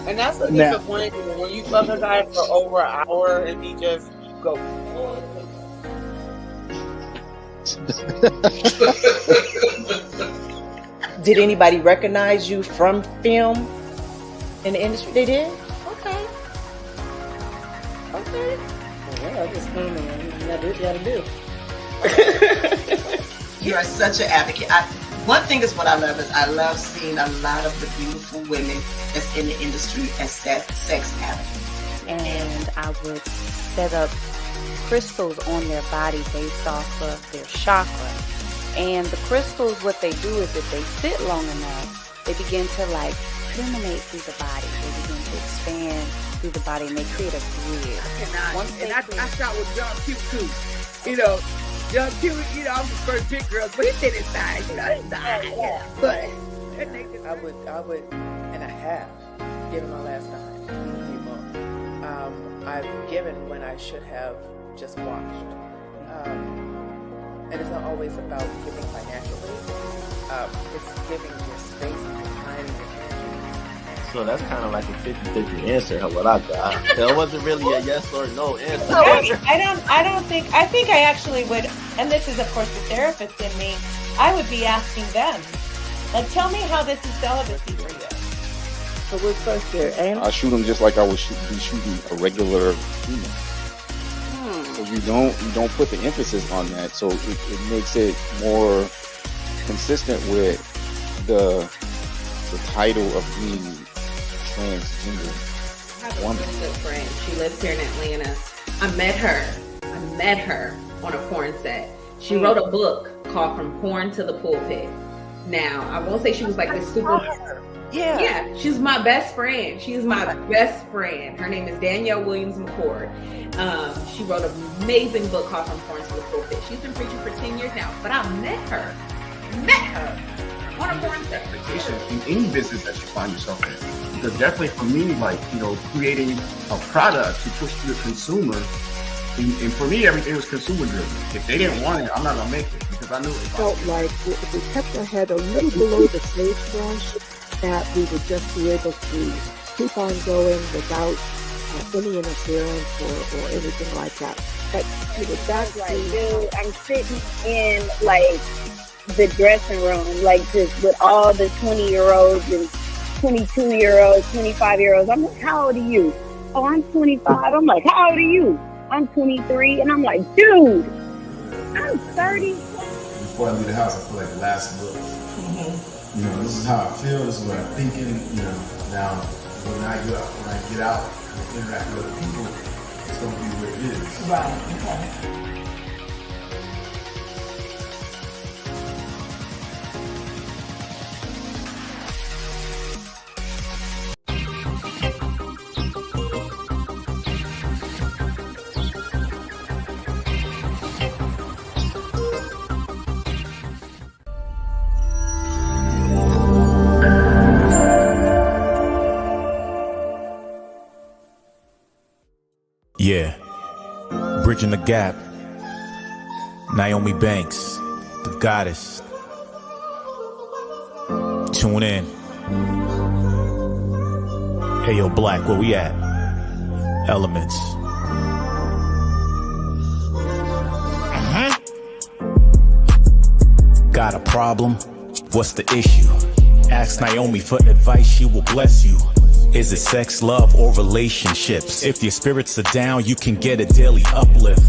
And that's what disappointing when you fuck a guy for over an hour and he just go. Did anybody recognize you from film in the industry? They did? Okay. Well, I just came in. You gotta do what you gotta do. You are such an advocate. One thing is what I love is I love seeing a lot of the beautiful women that's in the industry as sex advocates. And I would set up crystals on their body based off of their chakra. And the crystals, what they do is if they sit long enough, they begin to like permeate through the body. They begin to expand through the body and they create a grid. I shot with John Q too. You know, John Q, you know, I'm the first big girl, but he did inside, you know, inside. Yeah. But I would, and I have given my last dime to people. I've given when I should have just watched. And it's not always about giving financially. It's giving your space and your time and your energy. So that's kind of like a 50-50 answer, what I got. That wasn't really a yes or no answer. I think I actually would, and this is of course the therapist in me, I would be asking them, like, tell me how this is celibacy for you. So what's first here, I shoot them just like I would be shooting a regular human. So you don't put the emphasis on that, so it makes it more consistent with the title of being transgender. I have a really good friend. She lives here in Atlanta. I met her on a porn set. She wrote a book called From Porn to the Pulpit. Now, I won't say she was like this super... Yeah, she's my best friend. She's my best friend. Her name is Danielle Williams McCord. She wrote an amazing book called From Porn to the Pulpit. She's been preaching for 10 years now, but I met her on a porn set. In any business that you find yourself in. Because definitely for me, like, you know, creating a product to push to the consumer, and for me, everything was consumer driven. If they didn't want it, I'm not gonna make it because I knew it. Felt like if we kept our head a little below the sagebrush, that we would just be able to keep on going without any interference or anything like that. But that's like, dude, I'm sitting in like the dressing room, like just with all the 20-year-olds and 22-year-olds, 25-year-olds. I'm like, how old are you? Oh, I'm 25. I'm like, how old are you? I'm 23. And I'm like, dude, I'm 30. Before I leave the house, I feel like the last look. You know, this is how I feel, this is what I'm thinking, you know. Now, when I get out and interact with other people, it's going to be what it is. Right, okay. Yeah, bridging the gap. Nyomi Banks, the goddess. Tune in. Hey yo, Black, where we at? Elements. Got a problem? What's the issue? Ask Nyomi for advice, she will bless you. Is it sex, love, or relationships? If your spirits are down, you can get a daily uplift.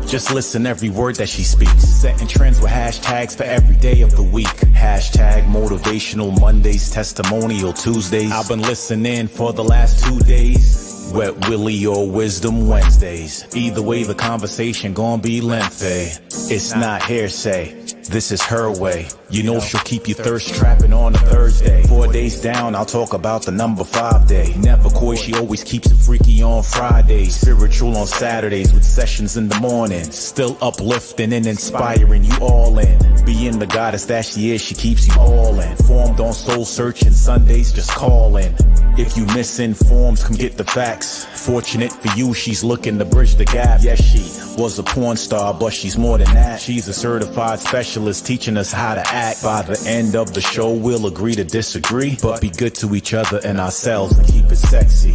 Just listen every word that she speaks. Setting trends with hashtags for every day of the week. Hashtag motivational Mondays, testimonial Tuesdays. I've been listening for the last 2 days. Wet Willie or Wisdom Wednesdays. Either way, the conversation gon' be lengthy. It's not hearsay. This is her way. You know she'll keep you thirst trapping on a Thursday. 4 days down, I'll talk about the number 5 day. Never coy, she always keeps it freaky on Fridays. Spiritual on Saturdays with sessions in the morning. Still uplifting and inspiring you all in. Being the goddess that she is, she keeps you all in. Formed on soul searching Sundays, just call in. If you misinformed, come get the facts. Fortunate for you, she's looking to bridge the gap. Yes, she was a porn star, but she's more than that. She's a certified specialist specialist teaching us how to act. By the end of the show, we'll agree to disagree, but be good to each other and ourselves and keep it sexy.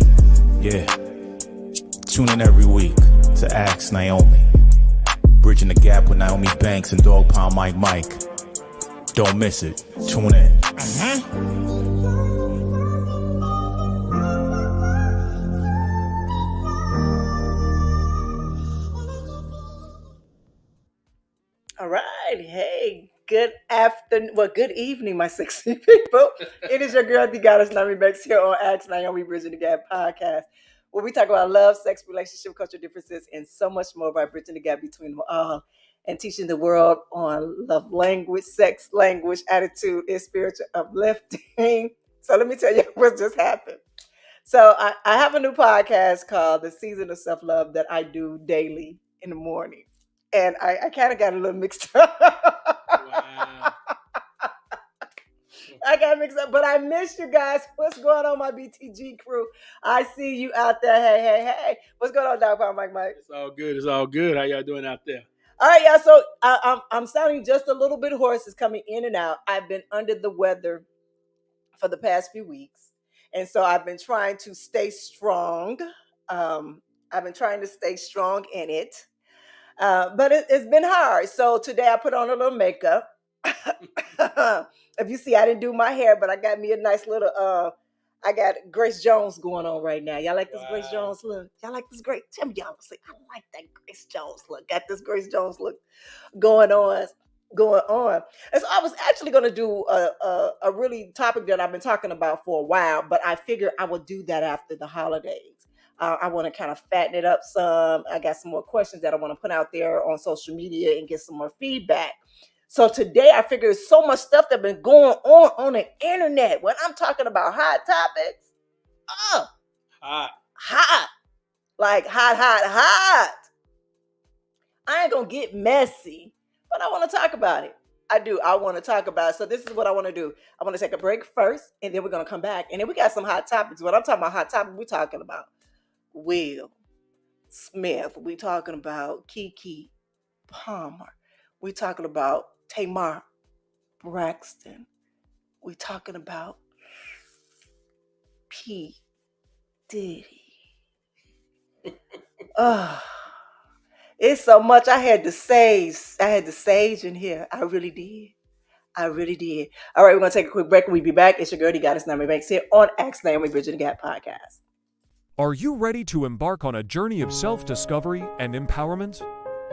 Yeah. Tune in every week to Ask Naomi. Bridging the Gap with Naomi Banks and Dog Pound Mike. Don't miss it. Tune in. All right. Hey, good afternoon. Well, good evening, my sexy people. It is your girl, the goddess Naomi Banks, here on Ask Naomi Bridging the Gap podcast, where we talk about love, sex, relationship, cultural differences, and so much more by bridging the gap between them all and teaching the world on love language, sex language, attitude, and spiritual uplifting. So let me tell you what just happened. So I have a new podcast called The Season of Self-Love that I do daily in the morning. And I kind of got a little mixed up. Wow. I got mixed up, but I miss you guys. What's going on, my BTG crew? I see you out there. Hey. What's going on, Dog Pound Mike? It's all good. It's all good. How y'all doing out there? All right, y'all. So I'm sounding just a little bit hoarse. It's coming in and out. I've been under the weather for the past few weeks. And so I've been trying to stay strong. I've been trying to stay strong in it. But it's been hard. So today I put on a little makeup. If you see, I didn't do my hair, but I got me a nice little, I got Grace Jones going on right now. Y'all like this Grace Jones look? Y'all like this Grace? Tell me y'all say, I like that Grace Jones look. Got this Grace Jones look going on. And so I was actually going to do a really topic that I've been talking about for a while, but I figured I would do that after the holidays. I want to kind of fatten it up some. I got some more questions that I want to put out there on social media and get some more feedback. So today I figured so much stuff that's been going on the internet. When I'm talking about hot topics, hot. Like hot. I ain't going to get messy, but I want to talk about it. I want to talk about it. So this is what I want to do. I want to take a break first, and then we're going to come back. And then we got some hot topics. When I'm talking about hot topics, we're talking about Will Smith. We talking about Kiki Palmer. We talking about Tamar Braxton. We talking about P. Diddy. It's so much I had to sage. In here. I really did. All right, we're gonna take a quick break and we'll be back. It's your girl, the goddess Naomi Banks, here on Ask Naomi Bridging the Gap podcast. Are you ready to embark on a journey of self-discovery and empowerment?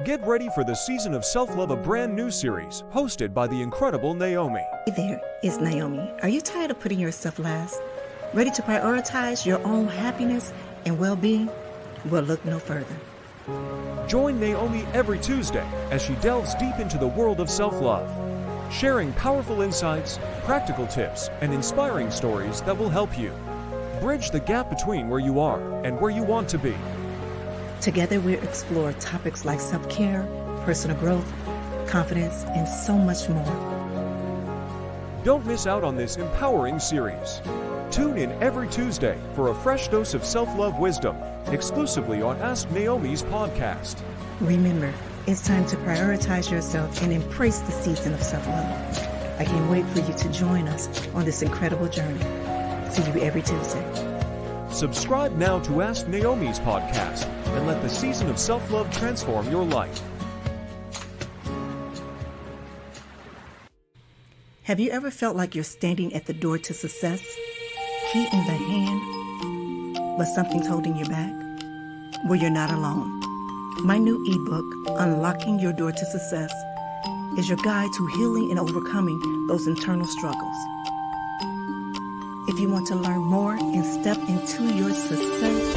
Get ready for the Season of Self-Love, a brand new series hosted by the incredible Nyomi. Hey there, it's Nyomi. Are you tired of putting yourself last? Ready to prioritize your own happiness and well-being? Well, look no further. Join Nyomi every Tuesday as she delves deep into the world of self-love, sharing powerful insights, practical tips, and inspiring stories that will help you bridge the gap between where you are and where you want to be. Together, we'll explore topics like self-care, personal growth, confidence, and so much more. Don't miss out on this empowering series. Tune in every Tuesday for a fresh dose of self-love wisdom, exclusively on Ask Naomi's podcast. Remember, it's time to prioritize yourself and embrace the season of self-love. I can't wait for you to join us on this incredible journey. See you every Tuesday. Subscribe now to Ask Naomi's podcast and let the season of self-love transform your life. Have you ever felt like you're standing at the door to success, key in the hand, but something's holding you back? Well, you're not alone. My new ebook, Unlocking Your Door to Success, is your guide to healing and overcoming those internal struggles. If you want to learn more and step into your success,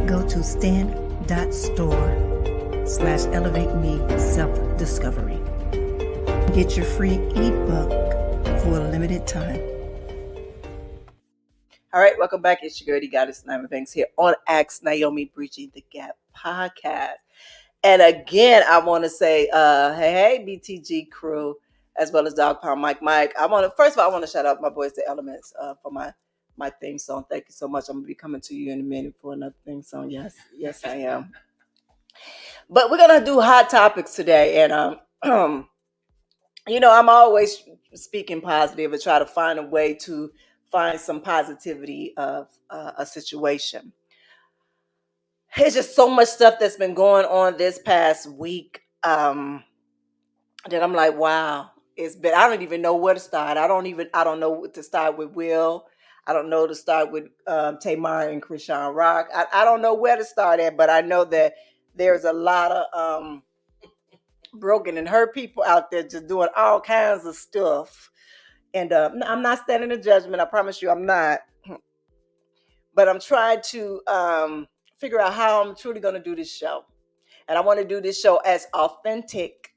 go to stand.store/elevate-me-self-discovery. Get your free ebook for a limited time. All right, welcome back. It's your girl, the goddess Naomi Banks, here on Ask Naomi Bridging the Gap podcast. And again, I want to say, hey, BTG Crew, as well as Dog Pound Mike. First of all, I want to shout out my boys, The Elements, for my theme song. Thank you so much. I'm going to be coming to you in a minute for another theme song. Yes, I am. But we're gonna do hot topics today, and I'm always speaking positive and try to find a way to find some positivity of a situation. There's just so much stuff that's been going on this past week that I'm like, wow, it's been. I don't even know where to start. I don't know what to start with. Will. I don't know to start with Tamar and Chrisean Rock. I don't know where to start at, but I know that there's a lot of broken and hurt people out there just doing all kinds of stuff. And I'm not standing in judgment. I promise you, I'm not. But I'm trying to figure out how I'm truly going to do this show. And I want to do this show as authentic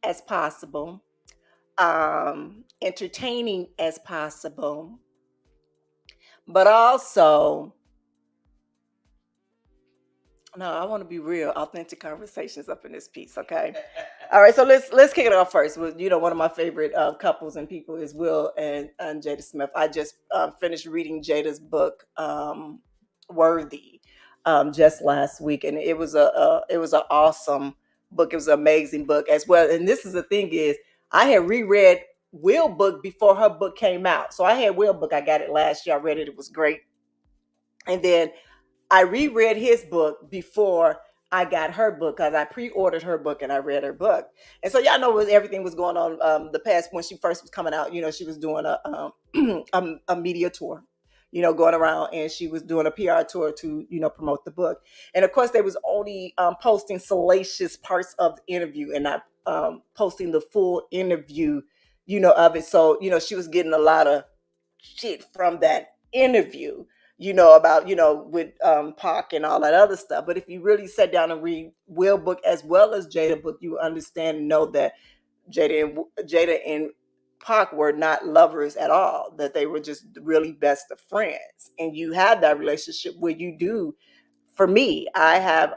as possible, entertaining as possible, but also, no, I want to be real, authentic conversations up in this piece, okay? All right, so let's kick it off first with one of my favorite couples and people is Will and Jada Smith. I just finished reading Jada's book, Worthy, just last week, and it was an awesome book. It was an amazing book as well. And this is the thing is, I had reread Will book before her book came out, so I had Will book. I got it last year. I read it. It was great, and then I reread his book before I got her book because I pre-ordered her book and I read her book. And so y'all know everything was going on the past when she first was coming out. She was doing a media tour, going around, and she was doing a PR tour to promote the book. And of course, they was only posting salacious parts of the interview and not posting the full interview, of it. So she was getting a lot of shit from that interview, about, with Pac and all that other stuff. But if you really sat down and read Will book as well as Jada book, you understand and know that Jada and Pac were not lovers at all, that they were just really best of friends. And you have that relationship where you do. For me, I have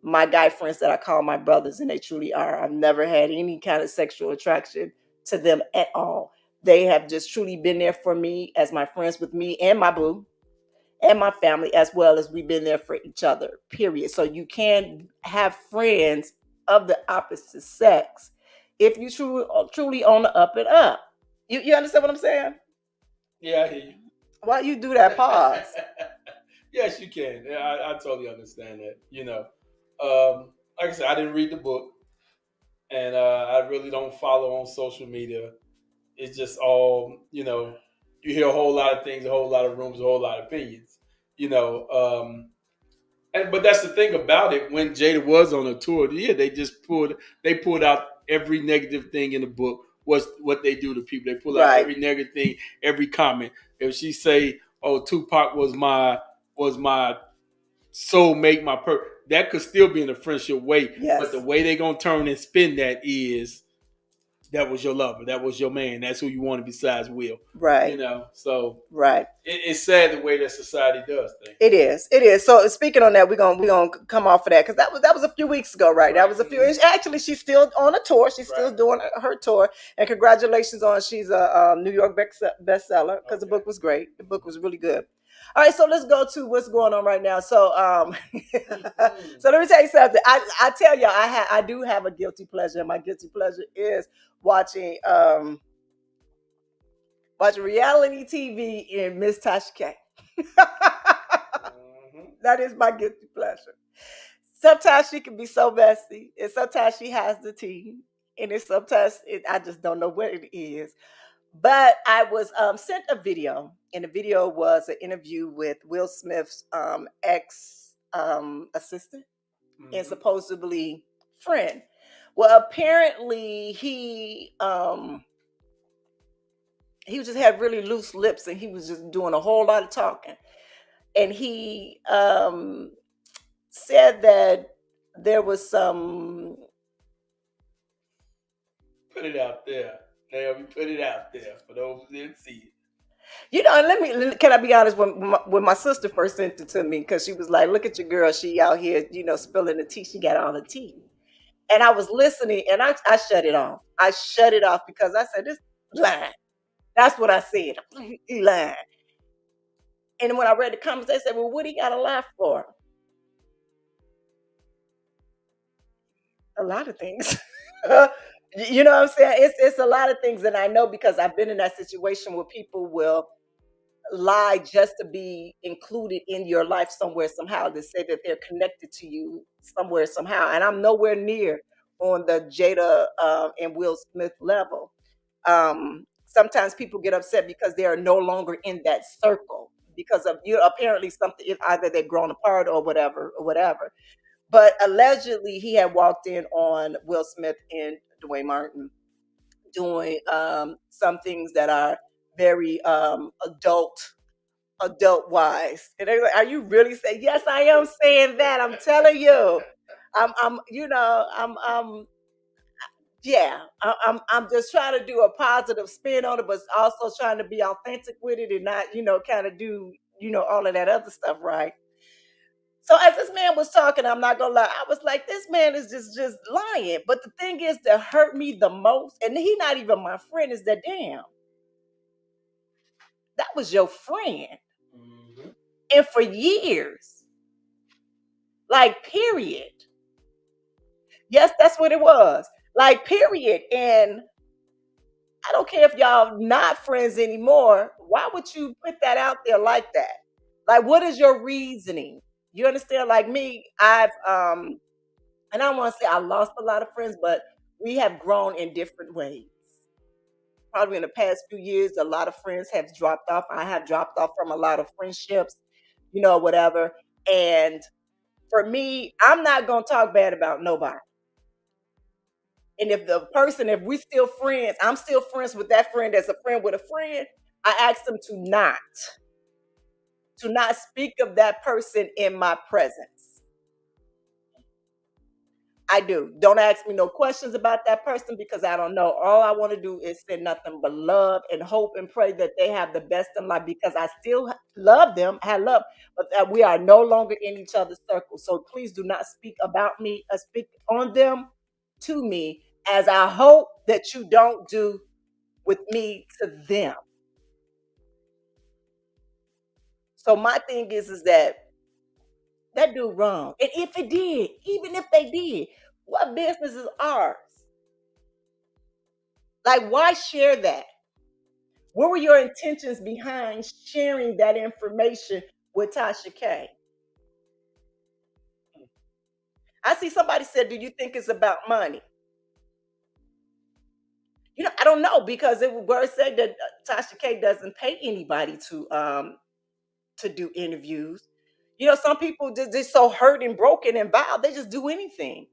my guy friends that I call my brothers, and they truly are. I've never had any kind of sexual attraction to them at all. They have just truly been there for me as my friends with me and my boo and my family, as well as we've been there for each other, period. So you can have friends of the opposite sex if you truly on the up and up. You understand what I'm saying? Yeah, I hear you. Why you do that pause? Yes, you can. Yeah, I totally understand that. Like I said, I didn't read the book, and I really don't follow on social media. It's just all, you hear a whole lot of things, a whole lot of rumors, a whole lot of opinions, but that's the thing about it. When Jada was on a tour, yeah, they pulled out every negative thing in the book. Was what they do to people. They pull out every negative thing, every comment. If she say, "Oh, Tupac was my soulmate, my that could still be in a friendship way. Yes. But the way they gonna turn and spin that is that was your lover, that was your man, that's who you wanted besides Will. Right. So right. It's sad the way that society does things. It is. So speaking on that, we're gonna come off of that because that was a few weeks ago, right? That was a few. Actually, she's still on a tour. She's still doing her tour. And congratulations on she's a New York bestseller because the book was great. The book was really good. All right, so let's go to what's going on right now. So, so let me tell you something. I tell y'all, I do have a guilty pleasure. My guilty pleasure is watching reality TV and Miss Tasha K. That is my guilty pleasure. Sometimes she can be so messy, and sometimes she has the tea, and sometimes I just don't know what it is. But I was sent a video, and the video was an interview with Will Smith's ex assistant and supposedly friend. Well, apparently he just had really loose lips, and he was just doing a whole lot of talking. And he said that there was some. Put it out there. Naomi, put it out there for those who didn't see it. And can I be honest? When my sister first sent it to me, because she was like, "Look at your girl, she out here, spilling the tea. She got all the tea." And I was listening, and I shut it off. I shut it off because I said, "This lying." That's what I said. He lying. And when I read the comments, they said, "Well, what he got to lie for?" A lot of things. You know what I'm saying? It's a lot of things, and I know because I've been in that situation where people will lie just to be included in your life somewhere somehow, to say that they're connected to you somewhere somehow. And I'm nowhere near on the Jada and Will Smith level. Sometimes people get upset because they are no longer in that circle because of you apparently something, either they've grown apart or whatever. But allegedly he had walked in on Will Smith and Dwayne Martin doing some things that are very adult wise. And they're like, are you really saying? Yes, I am saying that. I'm telling you. I'm you know, yeah, I'm just trying to do a positive spin on it, but also trying to be authentic with it and not, kind of do, all of that other stuff, right? So as this man was talking, I'm not gonna lie, I was like, this man is just lying. But the thing is that hurt me the most, and he not even my friend, is that damn, that was your friend. And for years. Like, period. Yes, that's what it was. Like, period. And I don't care if y'all not friends anymore. Why would you put that out there like that? Like, what is your reasoning? You understand? Like me, and I don't want to say I lost a lot of friends, but we have grown in different ways. Probably in the past few years, a lot of friends have dropped off. I have dropped off from a lot of friendships, whatever. And for me, I'm not going to talk bad about nobody. And if we still friends, I'm still friends with that friend as a friend with a friend, I ask them to not speak of that person in my presence. I do. Don't ask me no questions about that person because I don't know. All I want to do is send nothing but love and hope and pray that they have the best in life because I still love them, have love, but that we are no longer in each other's circle. So please do not speak about me or speak on them to me, as I hope that you don't do with me to them. So my thing is that dude wrong. And if it did, even if they did, what business is ours? Like, why share that? What were your intentions behind sharing that information with Tasha K? I see somebody said, do you think it's about money? I don't know, because it was said that Tasha K doesn't pay anybody to do interviews. Some people just so hurt and broken and vile, they just do anything.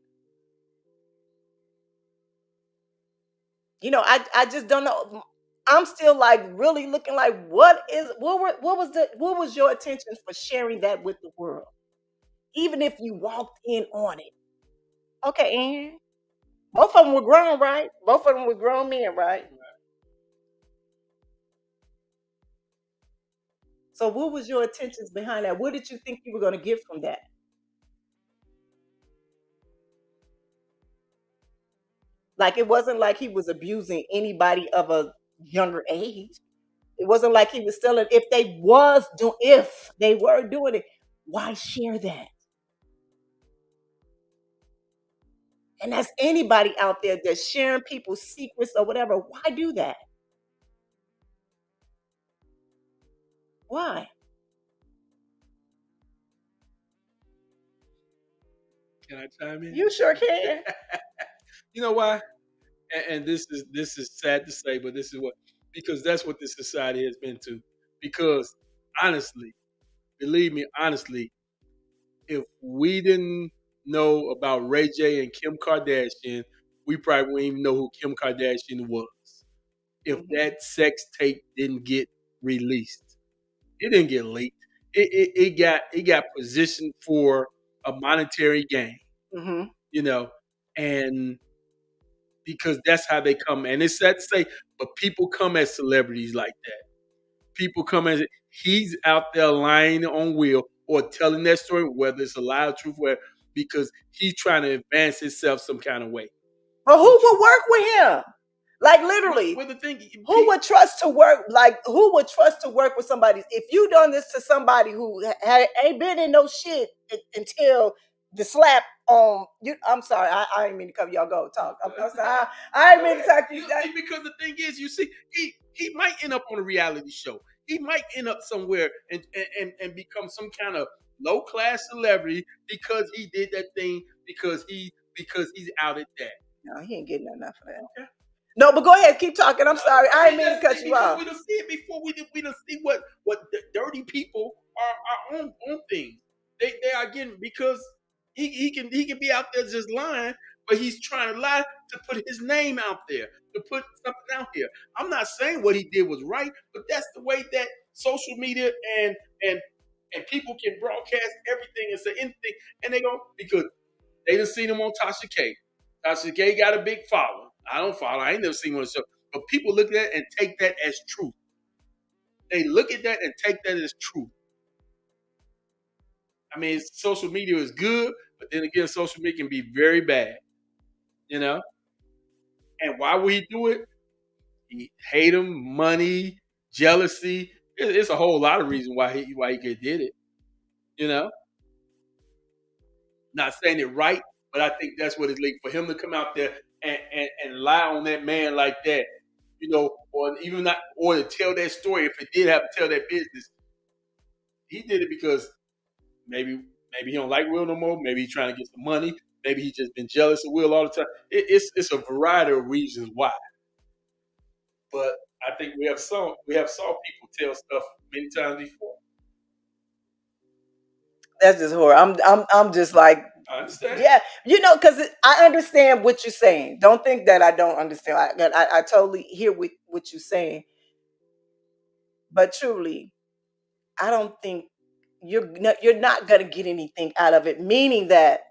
I just don't know. I'm still like really looking like, what was your intention for sharing that with the world? Even if you walked in on it. Okay, and both of them were grown, right? Both of them were grown men, right? So what was your intentions behind that? What did you think you were going to get from that? Like, it wasn't like he was abusing anybody of a younger age. It wasn't like he was stealing. If they were doing it, why share that? And that's anybody out there that's sharing people's secrets or whatever. Why do that? Why? Can I chime in? You sure can. You know why? And this is sad to say, but this is because that's what this society has been to. Because honestly, believe me, honestly, if we didn't know about Ray J and Kim Kardashian, we probably wouldn't even know who Kim Kardashian was. If that sex tape didn't get released, it didn't get leaked. It got positioned for a monetary gain. And because that's how they come. And it's sad to say, but people come as celebrities like that. People come as he's out there lying on Will or telling that story, whether it's a lie or truth, because he's trying to advance himself some kind of way. But who would work with him? Like, literally, who would trust to work? Like, who would trust to work with somebody? If you done this to somebody who ain't been in no shit until the slap I'm sorry. I didn't mean to cut y'all go talk. I'm sorry. I didn't mean to talk you. Because the thing is, you see, he might end up on a reality show. He might end up somewhere and become some kind of low class celebrity because he did that thing because he's out at that. No, he ain't getting enough of that. Okay. No, but go ahead, keep talking. I'm sorry. I didn't mean to cut you off. We don't see it before. We don't see what the dirty people are on things. They are getting because he can be out there just lying, but he's trying to lie to put his name out there, to put something out here. I'm not saying what he did was right, but that's the way that social media and people can broadcast everything and say anything, and they go because they done seen him on Tasha K. Tasha K got a big following. I don't follow. I ain't never seen one of the show. But people look at that and take that as truth. They look at that and take that as truth. I mean, social media is good, but then again, social media can be very bad. You know? And why would he do it? He hate him, money, jealousy. It's a whole lot of reasons why he did it. You know? Not saying it right, but I think that's what it's like for him to come out there and lie on that man like that, you know, or even not, or to tell that story if it did have to tell that business. He did it because maybe he don't like Will no more. Maybe he's trying to get some money. Maybe he's just been jealous of Will all the time. It's a variety of reasons why. But I think we have saw people tell stuff many times before. That's just horrible. I'm just like, I understand. Yeah, you know, because I understand what you're saying. Don't think that I don't understand. I totally hear what you're saying. But truly, I don't think you're not going to get anything out of it. Meaning that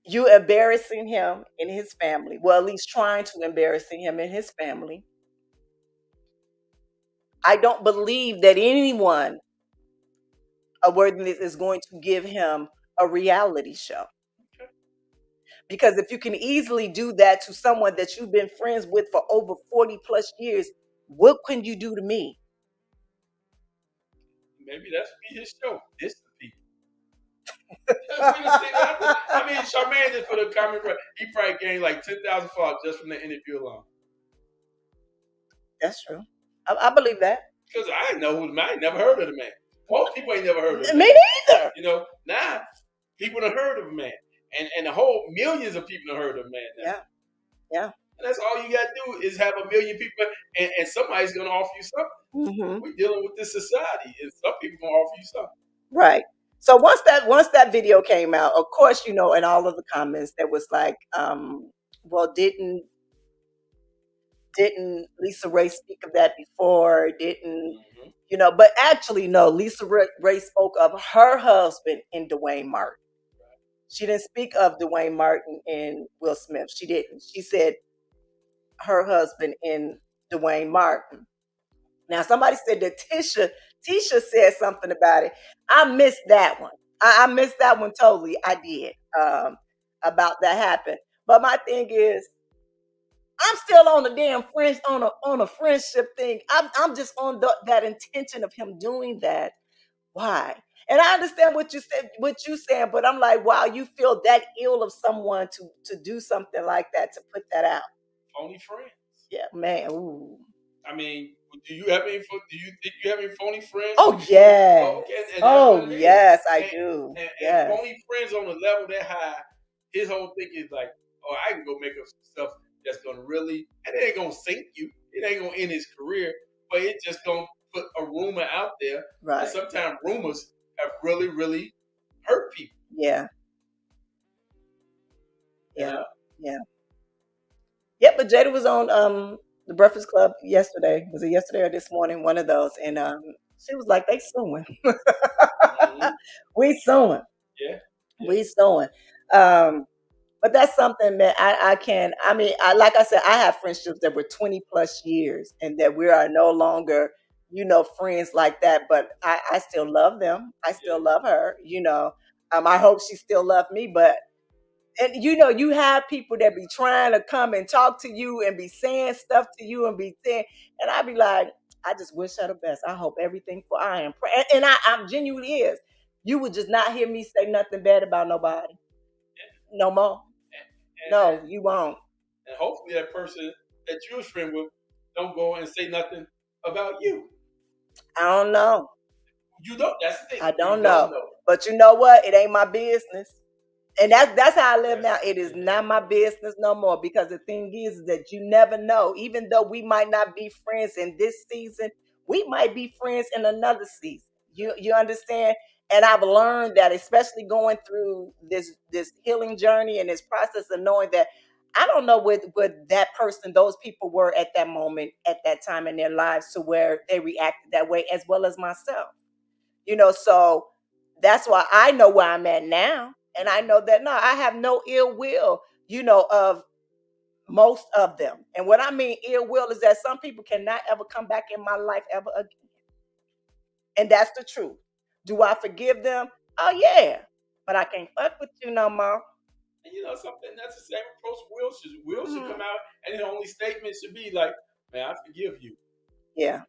you embarrassing him in his family. Well, at least trying to embarrassing him in his family. I don't believe that anyone of worthiness is going to give him a reality show. Because if you can easily do that to someone that you've been friends with for over 40 plus years, what can you do to me? Maybe that's be his show. This the people. I mean, Charmaine just put a comment. He probably gained like 10,000 followers just from the interview alone. That's true. I believe that. Because I didn't know who the man. I ain't never heard of the man. Most people ain't never heard of him. Me neither. You know, now people have heard of the man. And the whole millions of people have heard of the man now. Yeah. And that's all you got to do is have a million people, and somebody's going to offer you something. Mm-hmm. We're dealing with this society, and some people going to offer you something. Right. So once that video came out, of course, you know, in all of the comments, there was like, well, didn't Lisa Ray speak of that before? Didn't you know? But actually, no. Lisa Ray spoke of her husband in Dwayne Martin. She didn't speak of Dwayne Martin and Will Smith. She didn't. She said her husband in Dwayne Martin. Now, somebody said that Tisha said something about it. I missed that one. I missed that one totally. I did about that happened. But my thing is, I'm still on the damn friends on a friendship thing. I'm just on that intention of him doing that. Why? And I understand what you saying, but I'm like, wow, you feel that ill of someone to do something like that, to put that out. Phony friends. Yeah, man. Ooh. I mean, do you think you have any phony friends? Oh yes. Yes, I do. And phony friends on the level that high, his whole thing is like, oh, I can go make up some stuff that's gonna really, and it ain't gonna sink you. It ain't gonna end his career, but it just gonna put a rumor out there. Right. And sometimes rumors have really, really hurt people. Yeah. You know? Yeah. Yeah, but Jada was on the Breakfast Club yesterday. Was it yesterday or this morning? One of those. And she was like, they suing. We suing. Yeah. We suing. But that's something that like I said, I have friendships that were 20 plus years and that we are no longer, you know, friends like that. But I still love them. I still love her, you know. I hope she still loves me, but and you know, you have people that be trying to come and talk to you and be saying stuff to you and be saying, and I be like, I just wish her the best. I hope everything for I am and I'm genuinely is. You would just not hear me say nothing bad about nobody. no more. No, you won't. And hopefully that person that you was friend with don't go and say nothing about you. I don't know. You don't. That's the thing. I don't You know. don't know. But you know what? It ain't my business. And that's how I live now. Yes. It is not my business no more, because the thing is that you never know. Even though we might not be friends in this season, we might be friends in another season. You understand? And I've learned that, especially going through this healing journey and this process of knowing that I don't know what that person, those people were at that moment, at that time in their lives, to where they reacted that way, as well as myself. So that's why I know where I'm at now. And I know that, no, I have no ill will, of most of them. And what I mean ill will is that some people cannot ever come back in my life ever again. And that's the truth. Do I forgive them? Oh yeah. But I can't fuck with you no more. And something, that's the same approach Will should come out, and his only statement should be like, man, I forgive you. Yeah.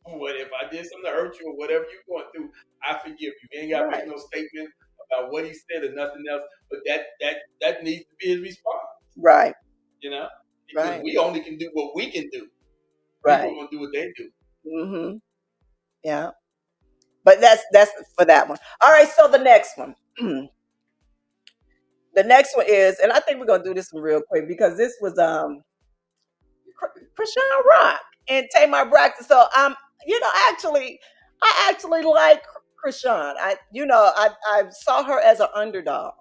What if I did something to hurt you or whatever you're going through, I forgive you. He ain't got to make no statement about what he said or nothing else, but that needs to be his response. Right. Because right. we only can do what we can do. Right. People gonna do what they do. Mm-hmm. Yeah. But that's for that one. All right, so the next one. The next one is, and I think we're gonna do this one real quick, because this was Chrisean Rock and Tamar Braxton. So I actually like Chrisean. I saw her as an underdog.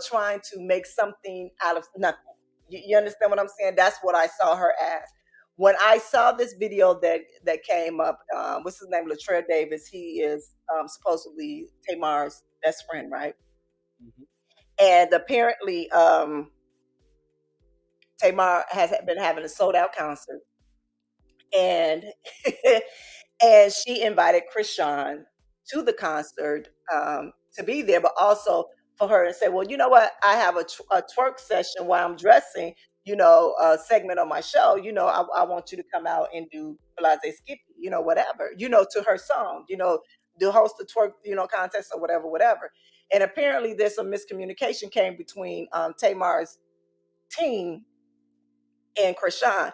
Trying to make something out of nothing. You understand what I'm saying? That's what I saw her as. When I saw this video that came up, what's his name? Latrell Davis. He is supposedly Tamar's best friend, right? Mm-hmm. And apparently, Tamar has been having a sold out concert, and and she invited Chrisean to the concert to be there, but also for her to say, well, you know what? I have a twerk session while I'm dressing, a segment on my show. I want you to come out and do Blase Skippy, whatever, to her song, to host the twerk, contest or whatever. And apparently there's some miscommunication came between Tamar's team and Chrisean,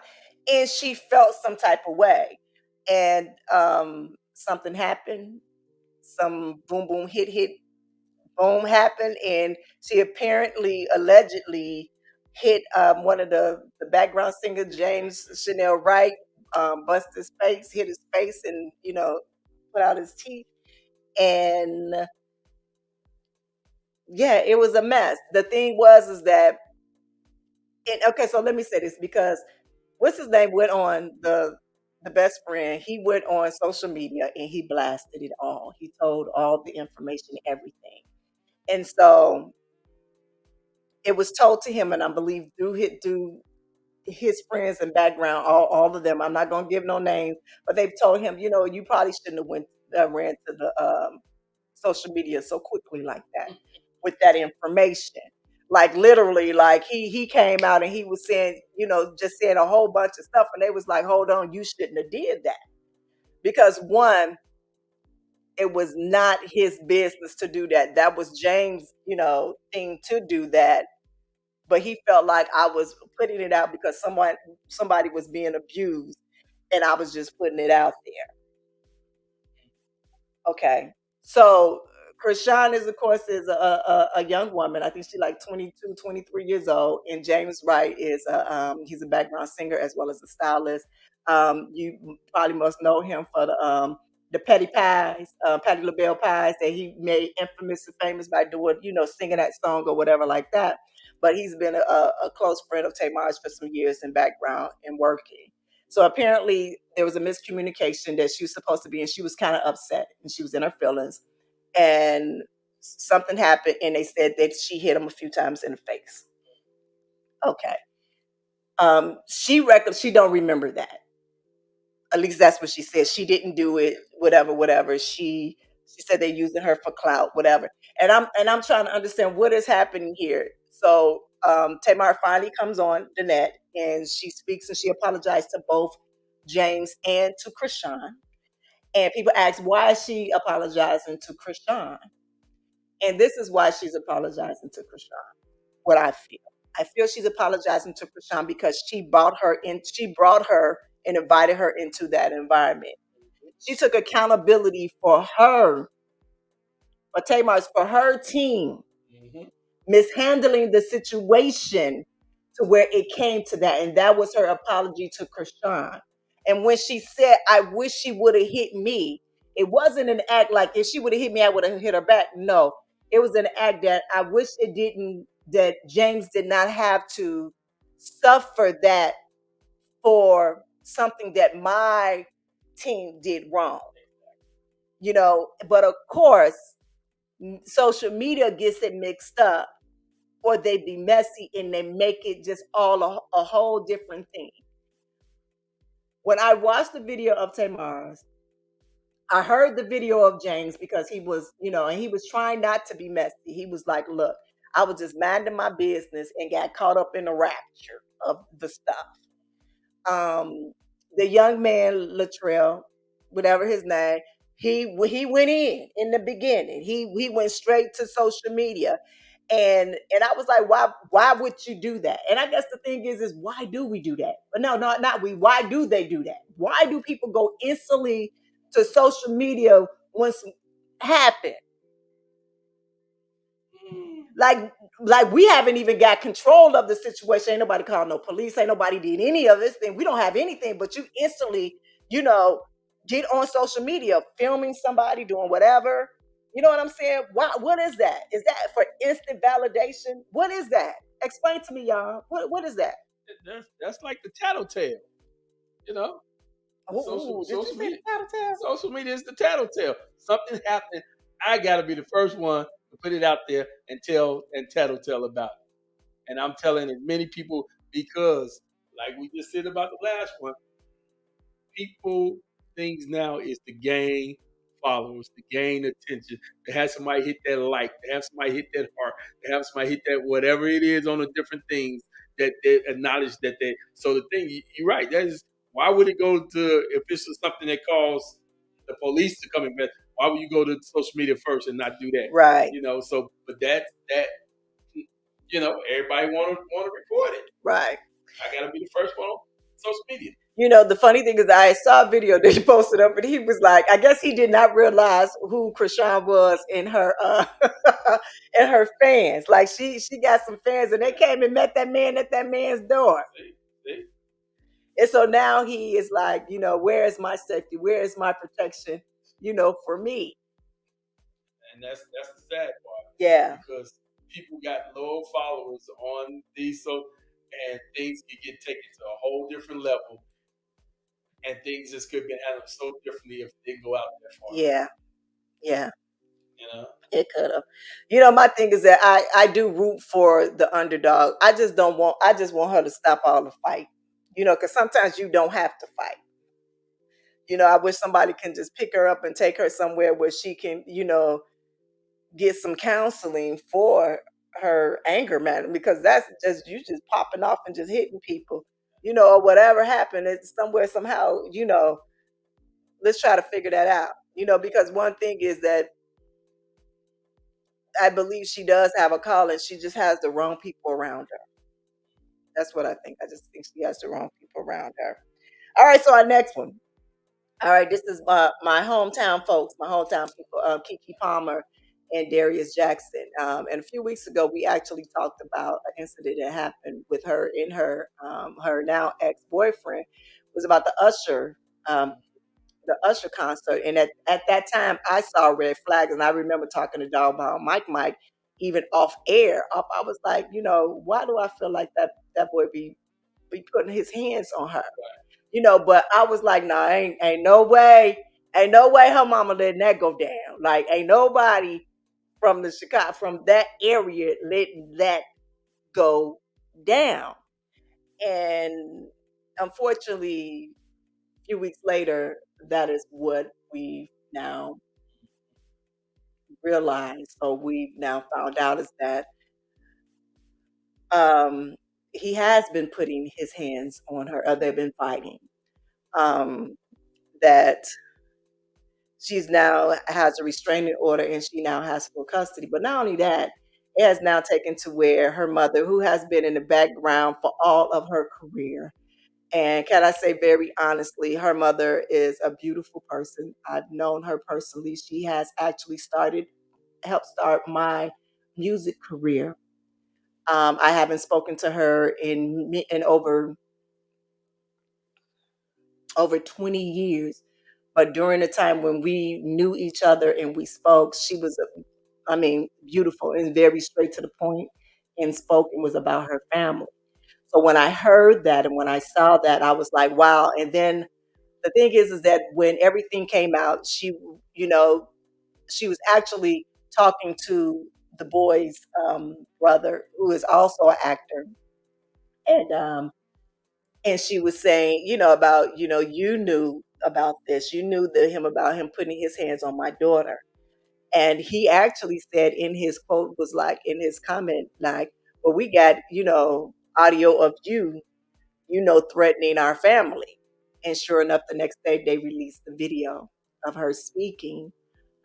and she felt some type of way, and something happened, some boom boom hit boom happened, and she allegedly hit one of the background singer, James Chanel Wright, bust his face, hit his face, and put out his teeth, and yeah, it was a mess. The thing is that, okay, so let me say this, because what's his name went on the best friend. He went on social media and he blasted it all. He told all the information, everything. And so it was told to him, and I believe through his friends and background, all of them. I'm not going to give no names, but they've told him, you probably shouldn't have ran to the social media so quickly like that with that information. Like literally, like he came out and he was saying, just saying a whole bunch of stuff, and they was like, hold on, you shouldn't have did that, because one, it was not his business to do that. That was James, thing to do that. But he felt like I was putting it out because somebody was being abused, and I was just putting it out there. Okay, so Chrisean of course, is a young woman. I think she's like 22, 23 years old. And James Wright is he's a background singer as well as a stylist. You probably must know him for the Petty Pies, Patti LaBelle Pies, that he made infamous and famous by doing, singing that song or whatever like that. But he's been a close friend of Tamar's for some years in background and working. So apparently there was a miscommunication that she was supposed to be, and she was kind of upset and she was in her feelings. And something happened, and they said that she hit him a few times in the face. Okay. She don't remember that. At least that's what she said. She didn't do it, whatever. She said they're using her for clout, whatever. And I'm trying to understand what is happening here. So Tamar finally comes on the net and she speaks and she apologized to both James and to Chrisean. And people ask, why is she apologizing to Chrisean? And this is why she's apologizing to Chrisean. What I feel she's apologizing to Chrisean because she brought her and invited her into that environment. She took accountability for her, for Tamar's, for her team, mishandling the situation to where it came to that. And that was her apology to Chrisean. And when she said, I wish she would have hit me, it wasn't an act like if she would have hit me, I would have hit her back. No, it was an act that I wish it didn't, that James did not have to suffer that for something that my team did wrong. But of course, social media gets it mixed up, or they be messy and they make it just all a whole different thing. When I watched the video of Tamar's, I heard the video of James because he was, and he was trying not to be messy. He was like, look, I was just minding my business and got caught up in the rapture of the stuff. The young man, Latrell, whatever his name, he went in the beginning. He went straight to social media. And I was like, why would you do that? And I guess the thing is why do we do that? But no, not we. Why do they do that? Why do people go instantly to social media when something happen? Like we haven't even got control of the situation. Ain't nobody called no police. Ain't nobody did any of this thing. We don't have anything, but you instantly, get on social media, filming somebody, doing whatever. You know what I'm saying? What is that? Is that for instant validation? What is that? Explain to me, y'all. What is that? That's like the tattletale, you know. Social media. Social media is the tattletale. Something happened. I got to be the first one to put it out there and tattletale about it. And I'm telling as many people because, like we just said about the last one, people things now is to gain followers, to gain attention, to have somebody hit that like, to have somebody hit that heart, to have somebody hit that whatever it is on the different things that they acknowledge that they. So the thing, you're right. That is why would it go to if this is something that calls the police to come invest? Why would you go to social media first and not do that? Right. So but that everybody want to report it. Right. I gotta be the first one on social media. The funny thing is I saw a video that he posted up and he was like, I guess he did not realize who Chrisean was in her in her fans. Like she got some fans and they came and met that man at that man's door. See? And so now he is like, where is my safety? Where is my protection? For me. And that's the sad part. Yeah. Because people got low followers on these and things can get taken to a whole different level. And things just could be handled so differently if they didn't go out that far. Yeah. It could have. My thing is that I do root for the underdog. I just want her to stop all the fight. Because sometimes you don't have to fight. I wish somebody can just pick her up and take her somewhere where she can, get some counseling for her anger management, because that's just you just popping off and just hitting people, or whatever happened. It's somewhere somehow, let's try to figure that out. Because one thing is that I believe she does have a calling. She just has the wrong people around her. That's what I think. I just think she has the wrong people around her. All right, so our next one. All right, this is my hometown folks, my hometown people, Kiki Palmer and Darius Jackson. And a few weeks ago, we actually talked about an incident that happened with her and her now ex-boyfriend. It was about the Usher concert. And at that time, I saw red flags. And I remember talking to Dog about Mike, even off air. I was like, why do I feel like that boy be putting his hands on her? But I was like, nah, ain't no way her mama letting that go down. Like, ain't nobody from that area letting that go down. And unfortunately, a few weeks later, that is what we now realized, or we've now found out, is that he has been putting his hands on her, or they've been fighting. That she's now has a restraining order and she now has full custody. But not only that, it has now taken to where her mother, who has been in the background for all of her career, and can I say very honestly, her mother is a beautiful person. I've known her personally. She has actually helped start my music career. I haven't spoken to her in over 20 years. But during the time when we knew each other and we spoke, she was, beautiful and very straight to the point and spoke and was about her family. So when I heard that and when I saw that, I was like, wow. And then the thing is that when everything came out, you know, she was actually talking to the boy's brother, who is also an actor, and she was saying, about, you knew about this, you knew him about him putting his hands on my daughter, and he actually said in his quote was like in his comment like, well, we got audio of you, threatening our family, and sure enough, the next day they released the video of her speaking.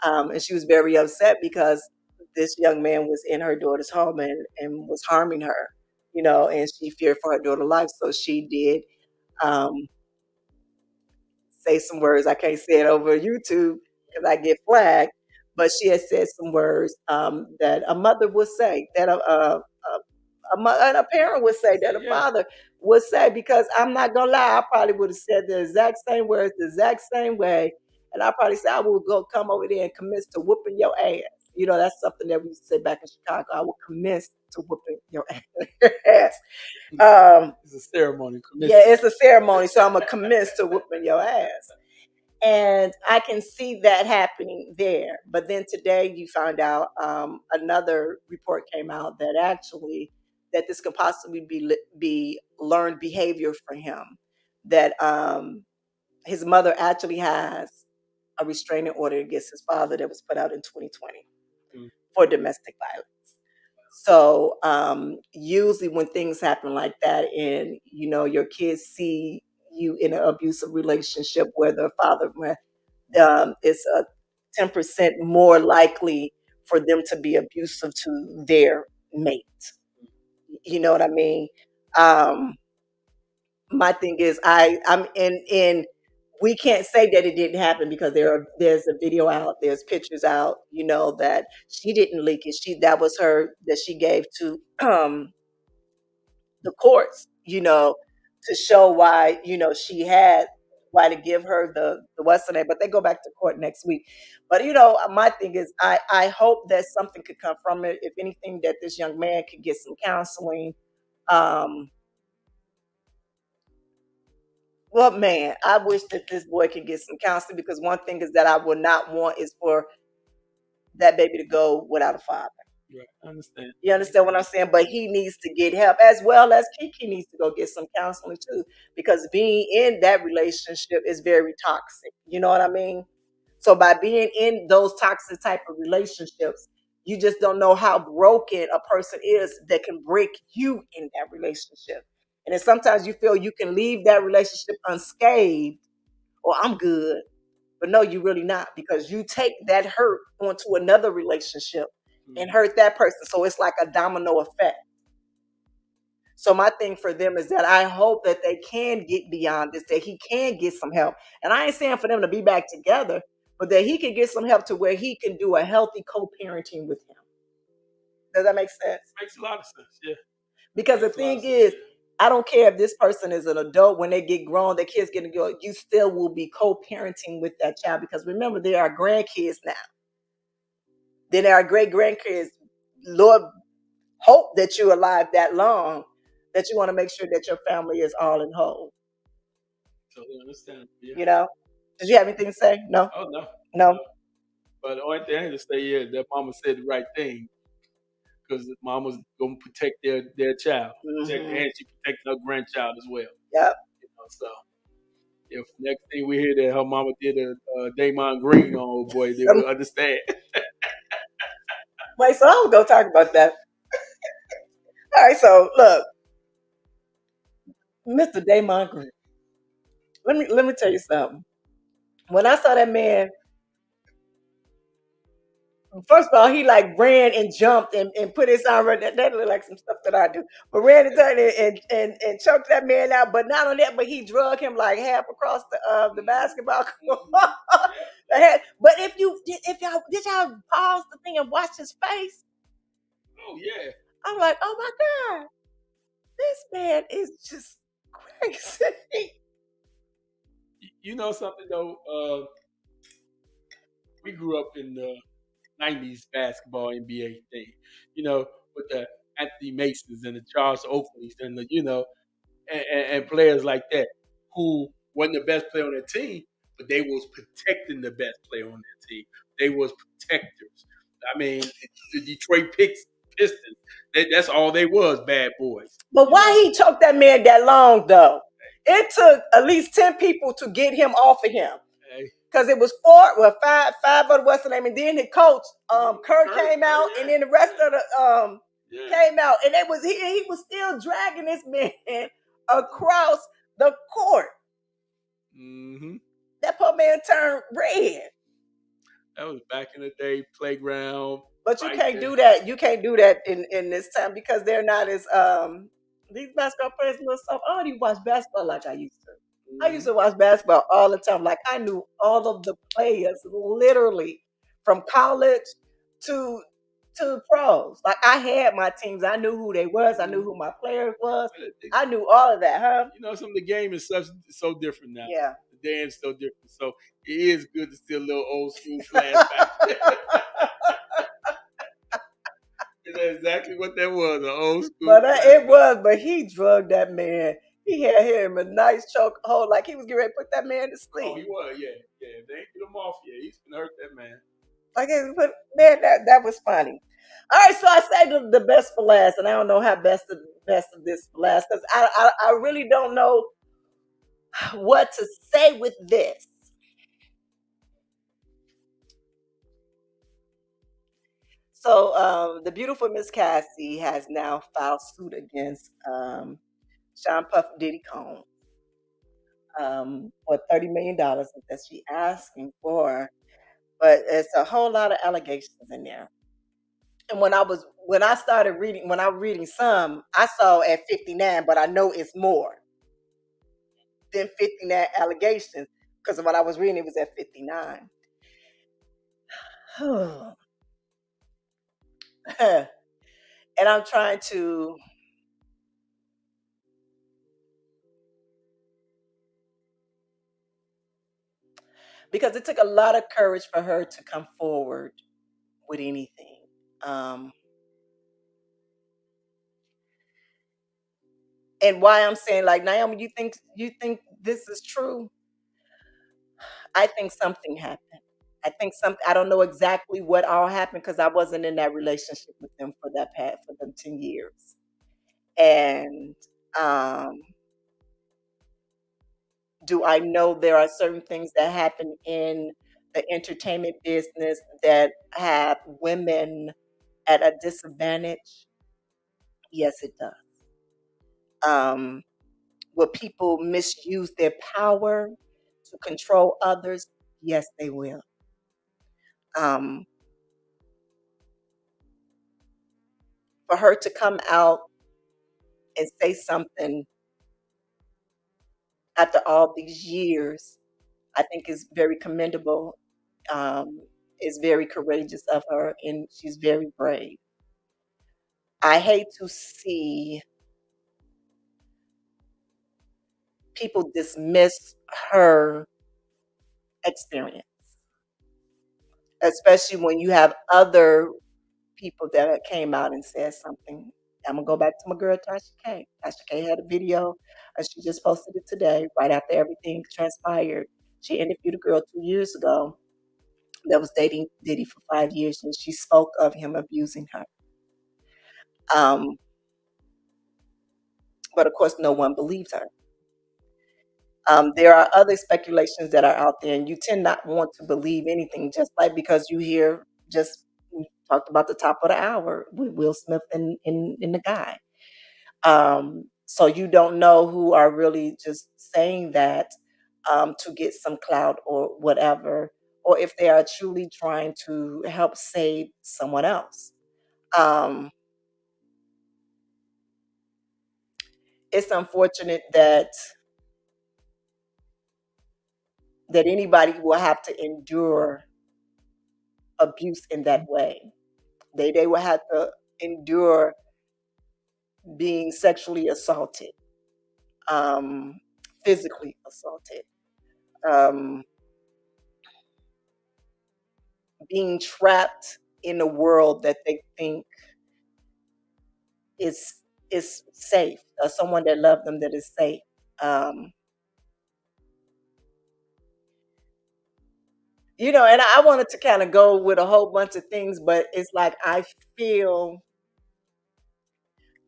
And she was very upset because this young man was in her daughter's home and was harming her, and she feared for her daughter's life. So she did um, say some words. I can't say it over YouTube because I get flagged. But she had said some words that a mother would say, that and a parent would say, that a father would say, because I'm not gonna lie, I probably would have said the exact same words, the exact same way, and I probably said I will go come over there and commence to whooping your ass. That's something that we used to say back in Chicago. I will commence to whooping your ass. It's a ceremony. Yeah, it's a ceremony, so I'm gonna commence to whooping your ass. And I can see that happening there. But then today you found out another report came out that actually that this could possibly be learned behavior for him. That his mother actually has a restraining order against his father that was put out in 2020 for domestic violence. So usually when things happen like that, and your kids see you in an abusive relationship where the father is 10% more likely for them to be abusive to their mate. You know what I mean? My thing is, I'm in. We can't say that it didn't happen because there's a video out, there's pictures out. That she didn't leak it. That was her that she gave to the courts. To show why she had why to give her the what's the name, but they go back to court next week. But my thing is, I hope that something could come from it. If anything, that this young man could get some counseling. Well, man, I wish that this boy could get some counseling, because one thing is that I would not want is for that baby to go without a father. Right. I understand. You understand what I'm saying? But he needs to get help, as well as Kiki needs to go get some counseling too, because being in that relationship is very toxic. You know what I mean? So by being in those toxic type of relationships, you just don't know how broken a person is that can break you in that relationship. And then sometimes you feel you can leave that relationship unscathed, or I'm good. But no, you're really not, because you take that hurt onto another relationship and hurt that person. So it's like a domino effect. So my thing for them is that I hope that they can get beyond this, that he can get some help. And I ain't saying for them to be back together, but that he can get some help to where he can do a healthy co-parenting with him. Does that make sense? Makes a lot of sense, yeah. Because the thing is, I don't care if this person is an adult, when they get grown, their kids get to go, you still will be co-parenting with that child. Because remember, they are grandkids now. Then there are great grandkids. Lord, hope that you're alive that long, that you want to make sure that your family is all in whole. Totally understand. Yeah. Did you have anything to say? No? Oh, no. No? But the only thing I have to say is that mama said the right thing, because mama's going to protect their child. And she protected her grandchild as well. Yep. So if next thing we hear that her mama did a Draymond Green on old boy, they will understand. Wait, so I was going to talk about that. All right, so look, Mr. Draymond Green. Let me tell you something. When I saw that man First of all, he like ran and jumped and put his arm right there. That looked like some stuff that I do. But ran and turned and choked that man out. But not only that, but he drug him like half across the basketball court. But if y'all did y'all pause the thing and watch his face? Oh yeah. I'm like, oh my God, this man is just crazy. You know something though? We grew up in the '90s basketball NBA thing. You know, with the Anthony Masons and the Charles Oakleys and the and players like that who wasn't the best player on their team, but they was protecting the best player on their team. They was protectors. I mean, the Detroit Pistons, that's all they was, bad boys. But why he choked that man that long though? It took at least 10 people to get him off of him. Because it was five of what's the name, and then the coach, Kurt came out, and then the rest of the came out, and he was still dragging this man across the court. Mm-hmm. That poor man turned red. That was back in the day, playground. But you can't do that. You can't do that in this time because they're not as these basketball players a little soft. I don't even watch basketball like I used to. I used to watch basketball all the time. Like I knew all of the players literally from college to pros. Like I had my teams. I knew who they was. I knew who my players was. I knew all of that, huh? You know, some of the game is so different now. Yeah. The game's so different. So it is good to see a little old school flashback. That's exactly what that was, an old school. But it was, but he drugged that man. He had him a nice choke hold, like he was getting ready to put that man to sleep. Oh, he was, yeah. If they ain't get him off yet, he's gonna hurt that man. Like, but man, that was funny. All right, so I say the best for last, and I don't know how best of this for last because I really don't know what to say with this. So the beautiful Miss Cassie has now filed suit against Sean Puff Diddy Combs for $30 million that she asking for, but it's a whole lot of allegations in there. And when I was reading some, I saw at 59, but I know it's more than 59 allegations because when I was reading, it was at 59. And I'm trying to because it took a lot of courage for her to come forward with anything. And why I'm saying, like, Nyomi, you think this is true? I think something happened. I don't know exactly what all happened because I wasn't in that relationship with them for them 10 years. And do I know there are certain things that happen in the entertainment business that have women at a disadvantage? Yes, it does. Will people misuse their power to control others? Yes, they will. For her to come out and say something after all these years, I think is very commendable. Is very courageous of her, and she's very brave. I hate to see people dismiss her experience, especially when you have other people that came out and said something. I'm gonna go back to my girl Tasha K. Tasha K had a video, and she just posted it today, right after everything transpired. She interviewed a girl 2 years ago that was dating Diddy for 5 years, and she spoke of him abusing her. But of course, no one believed her. There are other speculations that are out there, and you tend not want to believe anything, just like because you hear we talked about the top of the hour with Will Smith and the guy. So you don't know who are really just saying that to get some clout or whatever, or if they are truly trying to help save someone else. Um, it's unfortunate that anybody will have to endure abuse in that way. They will have to endure being sexually assaulted, um, physically assaulted, um, being trapped in a world that they think is is safe, someone that loves them that is safe. Um, and I wanted to kind of go with a whole bunch of things, but it's like I feel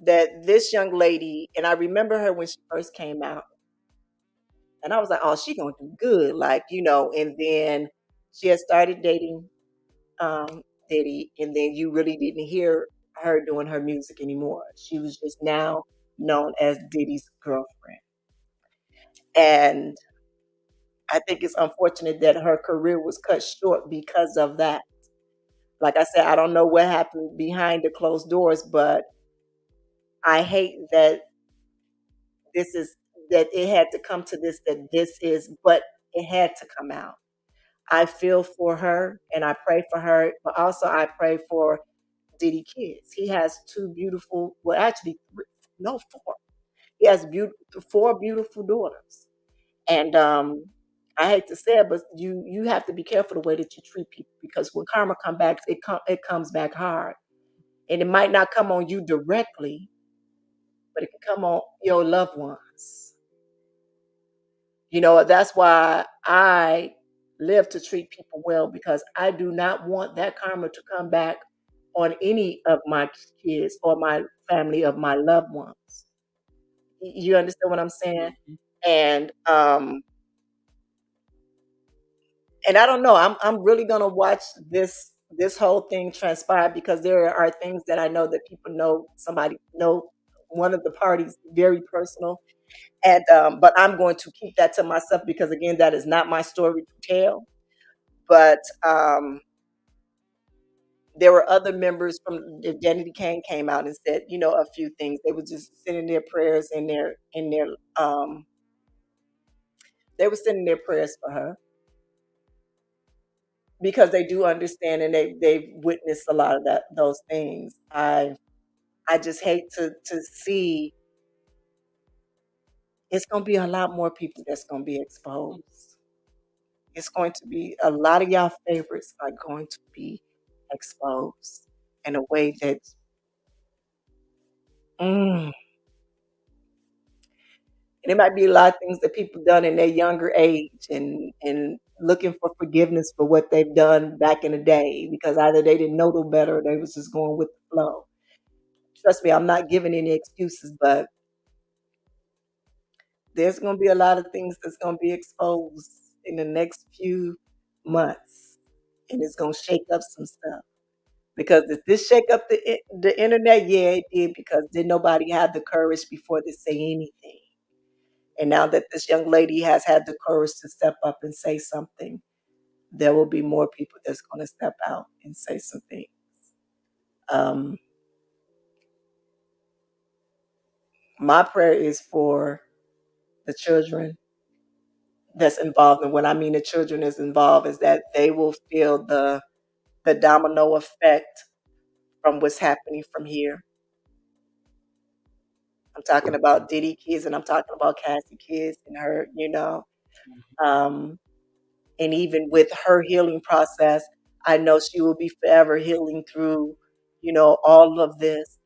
that this young lady, and I remember her when she first came out, and I was like, oh, she gonna do good, and then she had started dating um, Diddy, and then you really didn't hear her doing her music anymore. She was just now known as Diddy's girlfriend. And I think it's unfortunate that her career was cut short because of that. Like I said, I don't know what happened behind the closed doors, but I hate that this is that it had to come to this, but it had to come out. I feel for her and I pray for her, but also I pray for Diddy kids. He has two beautiful, well, actually, no, four. He has four beautiful daughters, and I hate to say it, but you have to be careful the way that you treat people because when karma comes back, it comes back hard, and it might not come on you directly, but it can come on your loved ones. That's why I live to treat people well because I do not want that karma to come back on any of my kids or my family of my loved ones. You understand what I'm saying? And and I don't know. I'm really gonna watch this whole thing transpire because there are things that I know that people know somebody know one of the parties very personal. And but I'm going to keep that to myself because again, that is not my story to tell. But there were other members from Identity Kane came out and said, a few things. They were just sending their prayers in their they were sending their prayers for her because they do understand and they've witnessed a lot of those things. I just hate to see it's gonna be a lot more people that's gonna be exposed. It's going to be a lot of y'all favorites are going to be exposed in a way that mm, and it might be a lot of things that people done in their younger age and looking for forgiveness for what they've done back in the day because either they didn't know no better or they was just going with the flow. Trust me, I'm not giving any excuses, but there's going to be a lot of things that's going to be exposed in the next few months, and it's going to shake up some stuff. Because if this shake up the internet, yeah, it did. Because did nobody have the courage before to say anything, and now that this young lady has had the courage to step up and say something, there will be more people that's going to step out and say something. Um, my prayer is for the children that's involved, and when I mean the children is involved, is that they will feel the domino effect from what's happening from here. I'm talking about Diddy kids, and I'm talking about Cassie kids, and her, um, and even with her healing process, I know she will be forever healing through, all of this.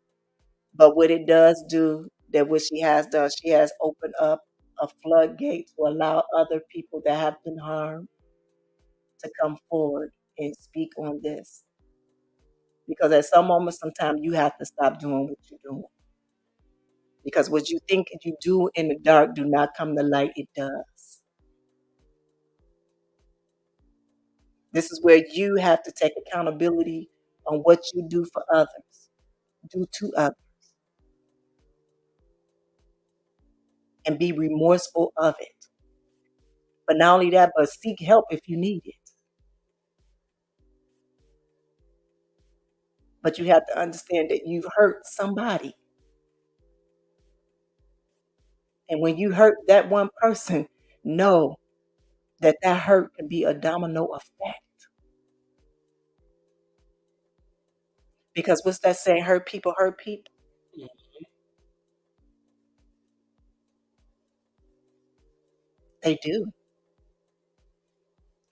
But what it does do, that what she has done, she has opened up a floodgate to allow other people that have been harmed to come forward and speak on this. Because at some moment, sometimes you have to stop doing what you're doing. Because what you think you do in the dark do not come to light, it does. This is where you have to take accountability on what you do for others, do to others, and be remorseful of it. But not only that, but seek help if you need it. But you have to understand that you've hurt somebody. And when you hurt that one person, know that that hurt can be a domino effect. Because what's that saying? Hurt people hurt people. They do.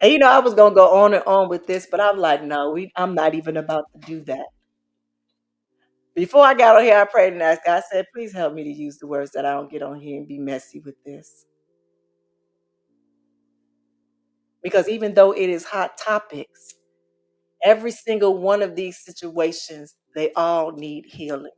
And you know, I was gonna go on and on with this, but I'm like, no, I'm not even about to do that. Before I got on here, I prayed and asked God, I said, please help me to use the words that I don't get on here and be messy with this. Because even though it is hot topics, every single one of these situations, they all need healing.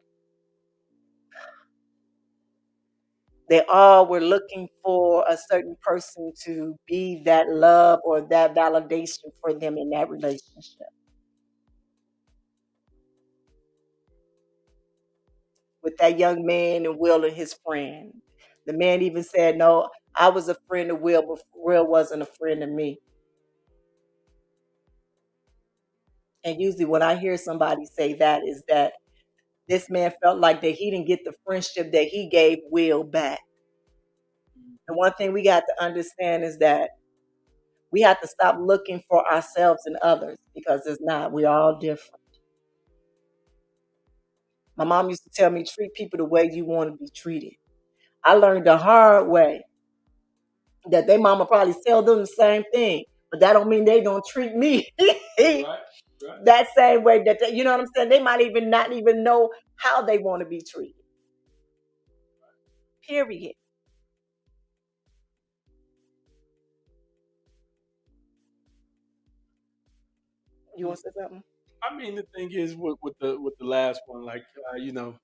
They all were looking for a certain person to be that love or that validation for them in that relationship. With that young man and Will and his friend. The man even said, no, I was a friend of Will, but Will wasn't a friend of me. And usually when I hear somebody say that is that this man felt like that he didn't get the friendship that he gave Will back. The one thing we got to understand is that we have to stop looking for ourselves in others because it's not. We're all different. My mom used to tell me, treat people the way you want to be treated. I learned the hard way that they mama probably tell them the same thing, but that don't mean they don't treat me that same way that you know what I'm saying? They might even not even know how they want to be treated. Period. You want to say something? I mean, the thing is with the last one, like you know,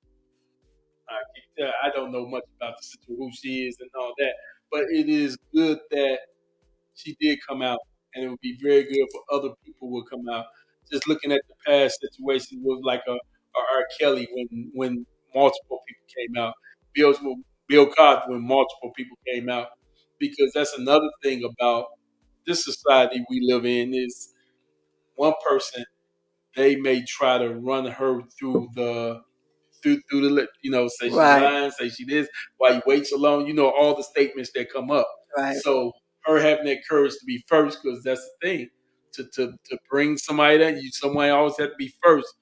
I don't know much about the situation, who she is, and all that, but it is good that she did come out, and it would be very good for other people will come out. Just looking at the past situation was like a R. Kelly when multiple people came out, Bill Cosby when multiple people came out, because that's another thing about this society we live in is one person they may try to run her through the say she Right. lying, say she this, why you wait so long, all the statements that come up. Right. So her having that courage to be first, because that's the thing, to bring somebody that somebody always have to be first,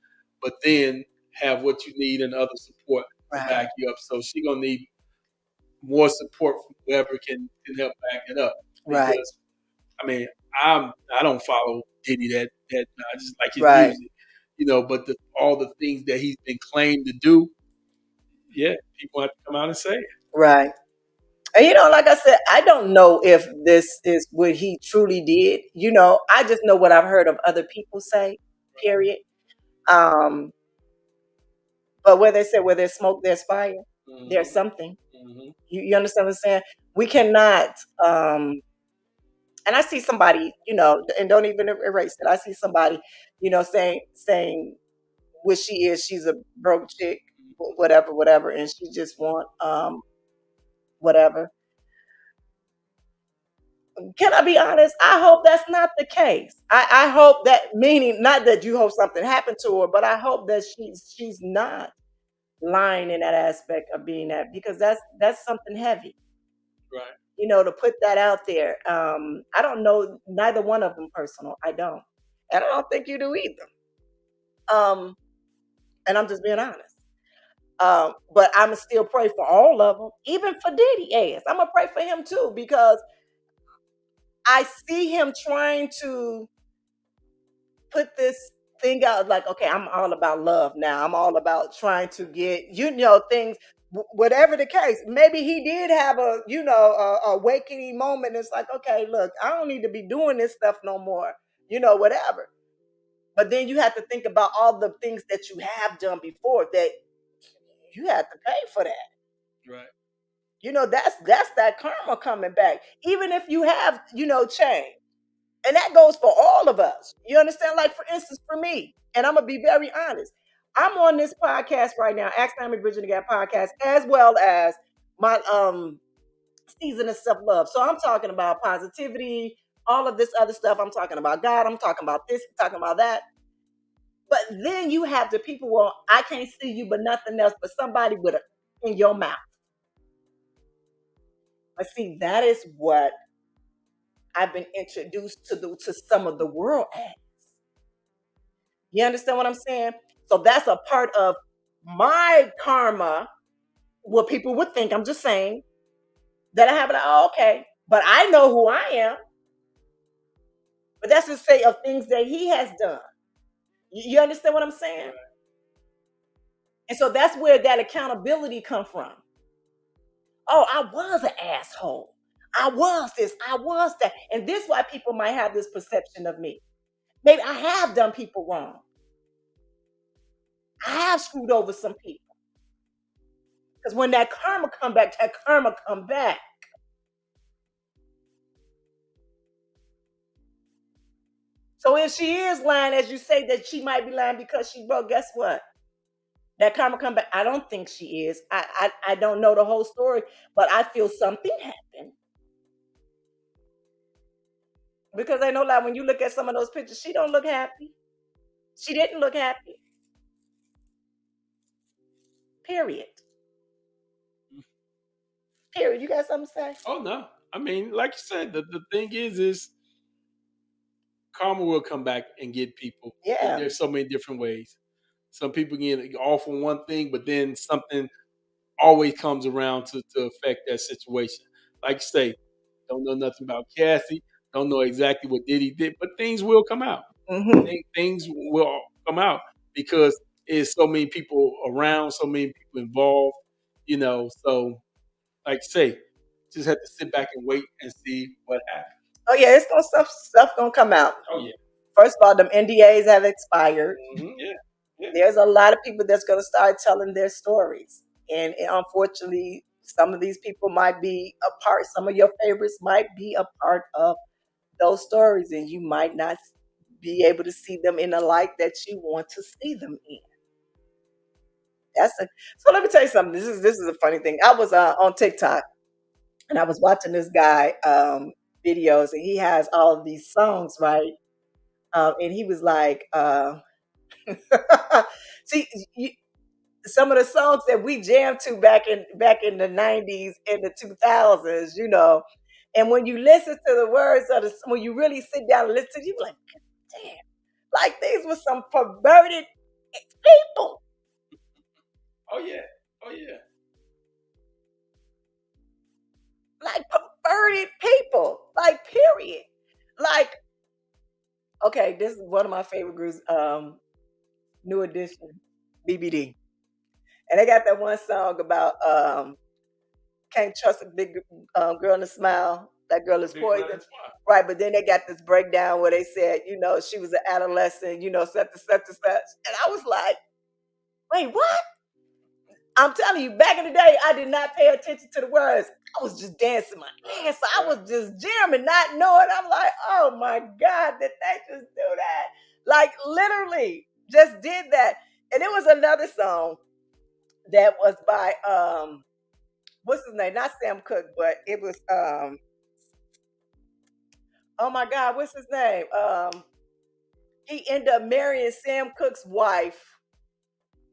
but then have what you need and other support to Right. back you up. So she gonna need more support from whoever can help back it up. Right. Because I mean, I don't follow Diddy that I just like his Right. music, but all the things that he's been claimed to do, yeah, people have to come out and say it. Right. And you know, like I said, I don't know if this is what he truly did. You know, I just know what I've heard of other people say, period. But where they say where there's smoke, there's fire. Mm-hmm. There's something. Mm-hmm. You understand what I'm saying? We cannot and I see somebody, and don't even erase it. I see somebody, saying what she is, she's a broke chick, whatever, and she just want whatever. Can I be honest? I hope that's not the case. I hope that, meaning not that you hope something happened to her, but I hope that she's not lying in that aspect of being that, because that's something heavy. Right. To put that out there. I don't know neither one of them personal. I don't. And I don't think you do either. And I'm just being honest. But I'ma still pray for all of them, even for Diddy ass. I'm gonna pray for him too, because I see him trying to put this thing out like, okay, I'm all about love now. I'm all about trying to get, things, whatever the case. Maybe he did have a awakening moment. It's like, okay, look, I don't need to be doing this stuff no more, whatever. But then you have to think about all the things that you have done before that you had to pay for that. Right. That's that karma coming back. Even if you have, change. And that goes for all of us. You understand? Like, for instance, for me, and I'm going to be very honest, I'm on this podcast right now, Ask Family Bridging the Gap podcast, as well as my season of self-love. So I'm talking about positivity, all of this other stuff. I'm talking about God. I'm talking about this. I'm talking about that. But then you have the people, well, I can't see you, but nothing else, but somebody with a in your mouth. But see, that is what I've been introduced to some of the world as. You understand what I'm saying? So that's a part of my karma, what people would think. I'm just saying that I have it. Oh, okay. But I know who I am. But that's to say of things that he has done. You understand what I'm saying? And so that's where that accountability come from. Oh, I was an asshole. I was this, I was that. And this is why people might have this perception of me. Maybe I have done people wrong. I have screwed over some people. Because when that karma come back, that karma come back. So if she is lying, as you say, that she might be lying because she broke, guess what? That karma come back. I don't think she is. I don't know the whole story, but I feel something happened. Because I know like when you look at some of those pictures, she don't look happy. She didn't look happy. Period. Period. You got something to say? Oh no. I mean, like you said, the thing is karma will come back and get people. Yeah. There's so many different ways. Some people get off on one thing, but then something always comes around to affect that situation. Like you say, don't know nothing about Cassie, don't know exactly what Diddy did, but things will come out. Mm-hmm. Things will come out because there's so many people around, so many people involved, so like you say, just have to sit back and wait and see what happens. Oh yeah, it's gonna stuff gonna come out. Oh yeah. First of all, them NDAs have expired. Mm-hmm. Yeah. There's a lot of people that's gonna start telling their stories, and unfortunately, some of these people might be a part. Some of your favorites might be a part of those stories, and you might not be able to see them in the light that you want to see them in. So let me tell you something. This is a funny thing. I was on TikTok and I was watching this guy videos, and he has all of these songs, right? And he was like, see, some of the songs that we jammed to back in the 90s and the 2000s, and when you listen to the words of when you really sit down and listen, you like, damn, like these were some perverted people. Oh yeah. Oh yeah. Like perverted people. Like period. Like, okay, this is one of my favorite groups, New Edition, BBD. And they got that one song about can't trust a big girl in a smile. That girl is poison. Right, but then they got this breakdown where they said, she was an adolescent, such and such and such. And I was like, wait, what? I'm telling you, back in the day, I did not pay attention to the words. I was just dancing my ass. I was just jamming, not knowing. I'm like, oh my God, did they just do that? Like literally just did that. And it was another song that was by what's his name? Not Sam Cooke, but it was oh my God, what's his name? He ended up marrying Sam Cooke's wife.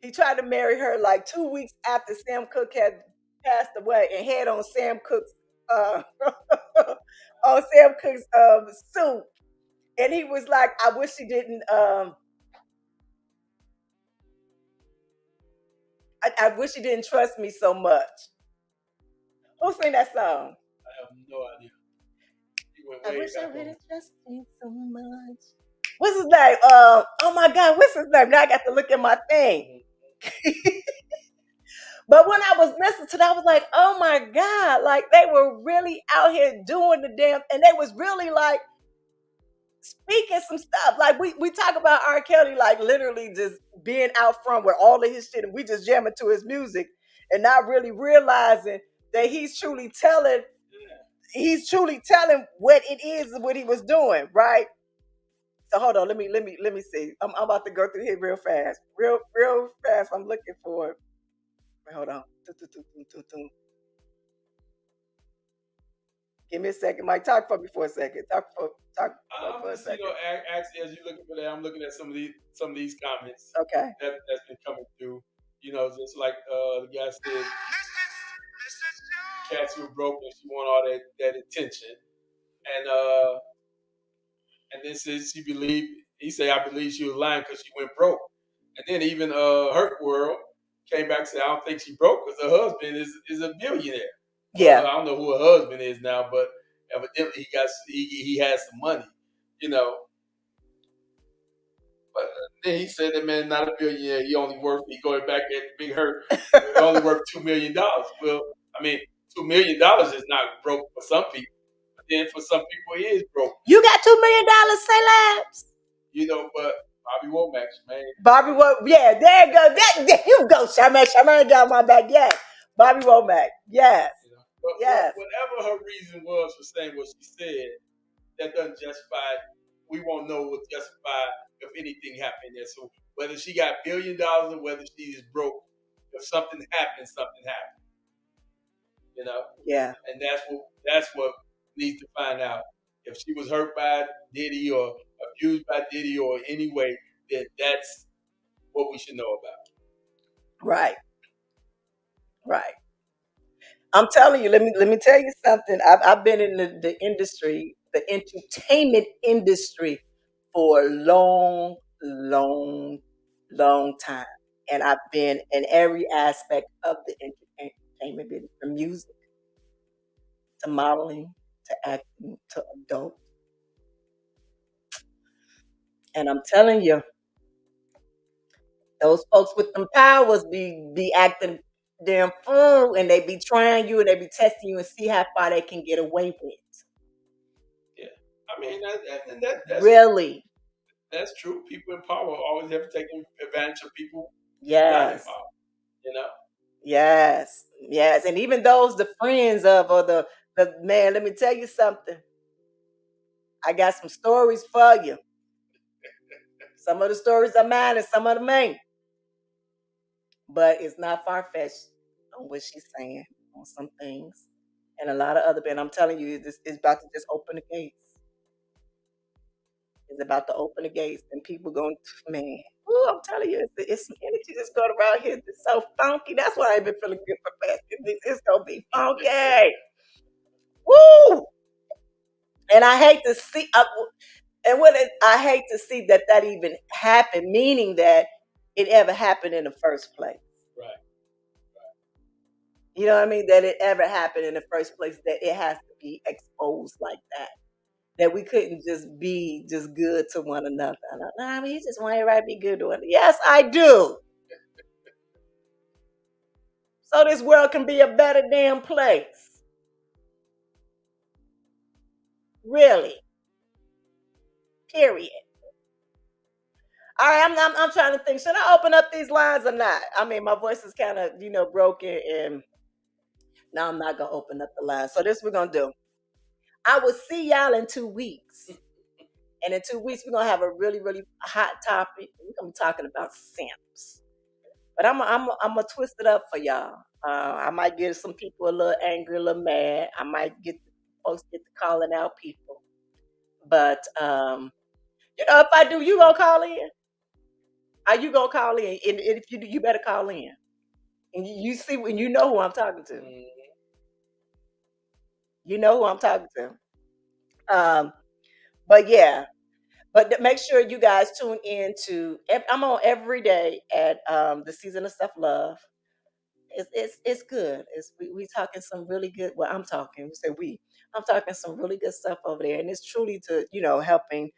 He tried to marry her like 2 weeks after Sam Cooke had passed away, and had on Sam Cooke's suit. And he was like, I wish he didn't I wish he didn't trust me so much. Who sang that song? I have no idea. I wish I didn't trust me so much. What's his name? Oh my God, what's his name? Now I got to look at my thing. But when I was listening to that, I was like, oh my God, like they were really out here doing the damn, and they was really like speaking some stuff. Like we talk about R. Kelly, like literally just being out front with all of his shit, and we just jamming to his music and not really realizing that he's truly telling what it is, what he was doing, right? So hold on, let me see. I'm about to go through here real fast. Real fast. I'm looking for it. Hold on. Give me a second, Mike. Talk for me for a second. Talk for I'm a just, second. actually, as you're looking for that, I'm looking at some of these comments Okay. that's been coming through. Just like the guy said, Cassie was broke and she want all that attention, and then says she believed. He say, I believe she was lying because she went broke. And then even Hurt World came back and said, I don't think she broke because her husband is a billionaire. Yeah. Well, I don't know who her husband is now, but evidently he has some money, you know. But then he said that man not a billionaire. He going back at Big Hurt. He only worth $2 million. Well, I mean, $2 million is not broke for some people. But then for some people, it is broke. You got $2 million, say labs. But Bobby Womack, man. Bobby Womack, yeah, there you go. There you go, Charmaine got my back. Yeah, Bobby Womack, yes. But yes. whatever her reason was for saying what she said, that doesn't justify. We won't know what justify if anything happened there. So whether she got $1 billion or whether she is broke, if something happened, something happened. Yeah. And that's what needs to find out. If she was hurt by Diddy or abused by Diddy or any way, then that's what we should know about. Right. Right. I'm telling you, let me tell you something. I've been in the industry, the entertainment industry, for a long, long, long time. And I've been in every aspect of the entertainment business, from music to modeling to acting to adult. And I'm telling you, those folks with them powers be acting damn fool, and they be trying you and they be testing you and see how far they can get away with. Yeah, I mean that's really. That's true. People in power always have taken advantage of people not in Yes. power. Yes. Yes. And even those the friends of or the man, let me tell you something. I got some stories for you. Some of the stories are mine and some of them ain't. But it's not far-fetched on what she's saying on some things. And a lot of other, and I'm telling you, it's about to just open the gates. It's about to open the gates, and people going, man. Ooh, I'm telling you, it's some energy that's going around here. It's so funky. That's why I ain't been feeling good for past 2 weeks. It's gonna be funky. Woo! And I hate to see, I hate to see that even happened, meaning that it ever happened in the first place. Right. You know what I mean? That it ever happened in the first place, that it has to be exposed like that. That we couldn't just be just good to one another. I mean, you just want everybody to be good to one another. Yes, I do. So this world can be a better damn place. Really. Period. All right, I'm trying to think. Should I open up these lines or not? I mean, my voice is kind of, broken, and now I'm not gonna open up the lines. So this we're gonna do. I will see y'all in 2 weeks. And in 2 weeks, we're gonna have a really, really hot topic. We're gonna be talking about simps. But I'm gonna twist it up for y'all. I might get some people a little angry, a little mad. I might get folks get to calling out people. But if I do, you gonna call in? Are you gonna call in? And if you do, you better call in. And you see when you know who I'm talking to. You know who I'm talking to. But yeah. But make sure you guys tune in to. I'm on every day at the Season of Self Love. It's good. We talking some really good. Well, I'm talking. We say we. I'm talking some really good stuff over there, and it's truly to helping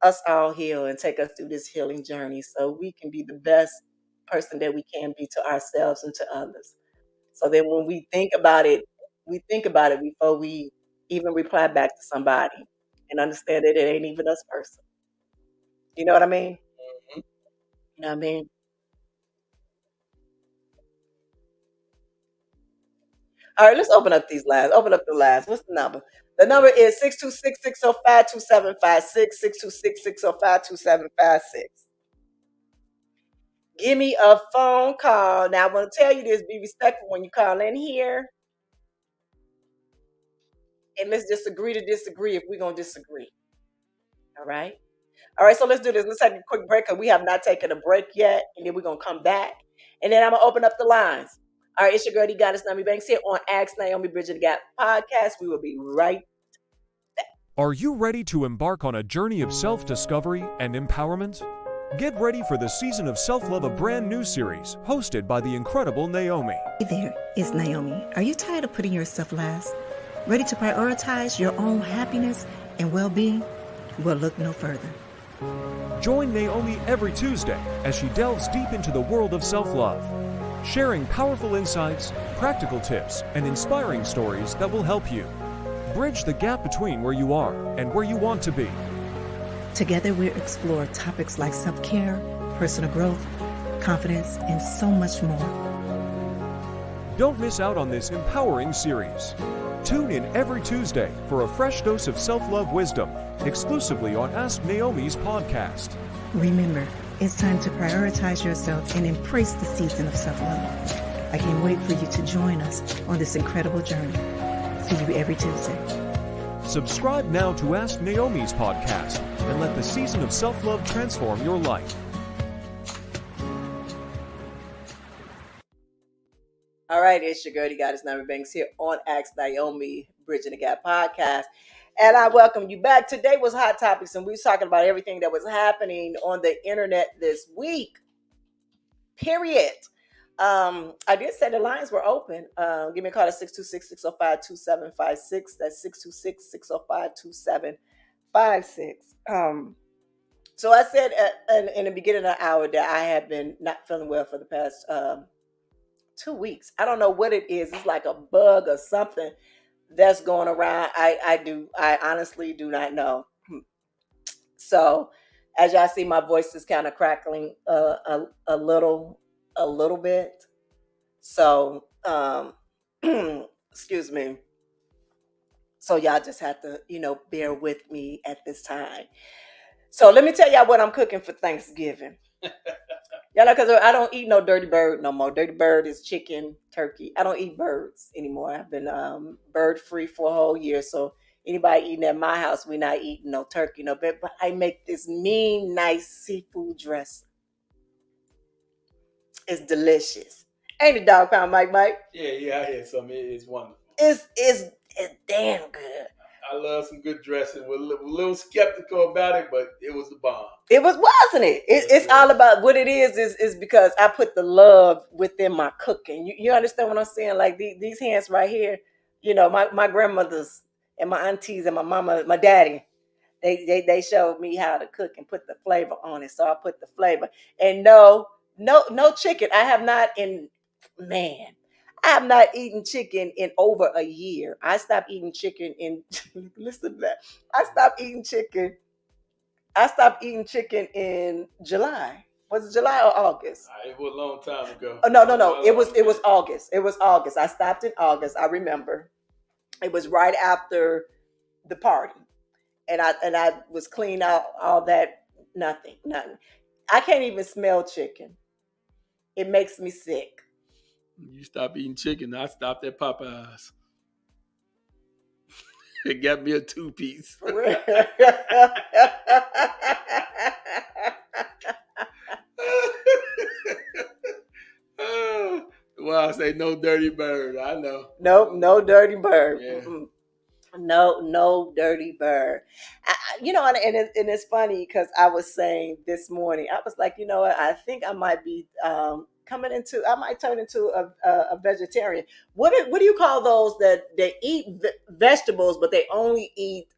us all heal and take us through this healing journey, so we can be the best person that we can be to ourselves and to others. So then, when we think about it before we even reply back to somebody, and understand that it ain't even us person. You know what I mean? Mm-hmm. You know what I mean? All right, let's open up these lines. Open up the lines. What's the number? The number is 626-605-2756, 626-605-2756. Give me a phone call. Now, I'm going to tell you this. Be respectful when you call in here. and let's just agree to disagree if we're gonna disagree. All right. All right, so let's do this. Let's take a quick break because we have not taken a break yet, and then we're gonna come back, and then I'm gonna open up the lines. All right, it's your girl, the goddess Nyomi Banks here on Ask Naomi Bridging the Gap podcast. We will be right. Are you ready to embark on a journey of self-discovery and empowerment? Get ready for the Season of Self-Love, a brand new series hosted by the incredible Naomi. Hey there, it's Naomi. Are you tired of putting yourself last? Ready to prioritize your own happiness and well-being? Well, look no further. Join Naomi every Tuesday as she delves deep into the world of self-love, sharing powerful insights, practical tips, and inspiring stories that will help you bridge the gap between where you are and where you want to be. Together, we'll explore topics like self-care, personal growth, confidence, and so much more. Don't miss out on this empowering series. Tune in every Tuesday for a fresh dose of self-love wisdom, exclusively on Ask Naomi's podcast. Remember, it's time to prioritize yourself and embrace the season of self-love. I can't wait for you to join us on this incredible journey. See you every Tuesday. Subscribe now to Ask Naomi's podcast and let the season of self-love transform your life. All right, it's your girl, the goddess Naomi Banks here on Ask Naomi Bridging the Gap podcast. And I welcome you back. Today was Hot Topics, and we were talking about everything that was happening on the internet this week. Period. I did say the lines were open. Give me a call at 626-605-2756. That's 626-605-2756. So I said in the beginning of the hour that I have been not feeling well for the past 2 weeks. I don't know what it is. It's like a bug or something that's going around. I honestly do not know. So as y'all see, my voice is kind of crackling a little bit. So excuse me. So y'all just have to, bear with me at this time. So let me tell y'all what I'm cooking for Thanksgiving. Y'all know, because I don't eat no dirty bird no more. Dirty bird is chicken, turkey. I don't eat birds anymore. I've been bird free for a whole year. So anybody eating at my house, we're not eating no turkey, no bird. But I make this mean, nice seafood dressing. It's delicious. Ain't it, Dog Pound Mike? Yeah, I had some. It's wonderful. It's damn good. I love some good dressing. We're a little skeptical about it, but it was the bomb. It wasn't it? It's all about what it is because I put the love within my cooking. You understand what I'm saying? Like these hands right here, my grandmothers and my aunties and my mama, my daddy, they showed me how to cook and put the flavor on it. So I put the flavor. And no chicken. I have not eaten chicken in over a year. I stopped eating chicken listen to that. I stopped eating chicken in July. Was it July or August? It was a long time ago. Oh, no. It was August. It was August. I stopped in August. I remember. It was right after the party. And I was clean out all that. Nothing. I can't even smell chicken. It makes me sick. You stop eating chicken. I stopped at Popeyes. It got me a 2-piece. Well, I say no dirty bird. I know. Nope, no dirty bird. Yeah. No dirty bird. And it's funny because I was saying this morning, I was like, what? I think I might be I might turn into a vegetarian. What do you call those that they eat vegetables, but they only eat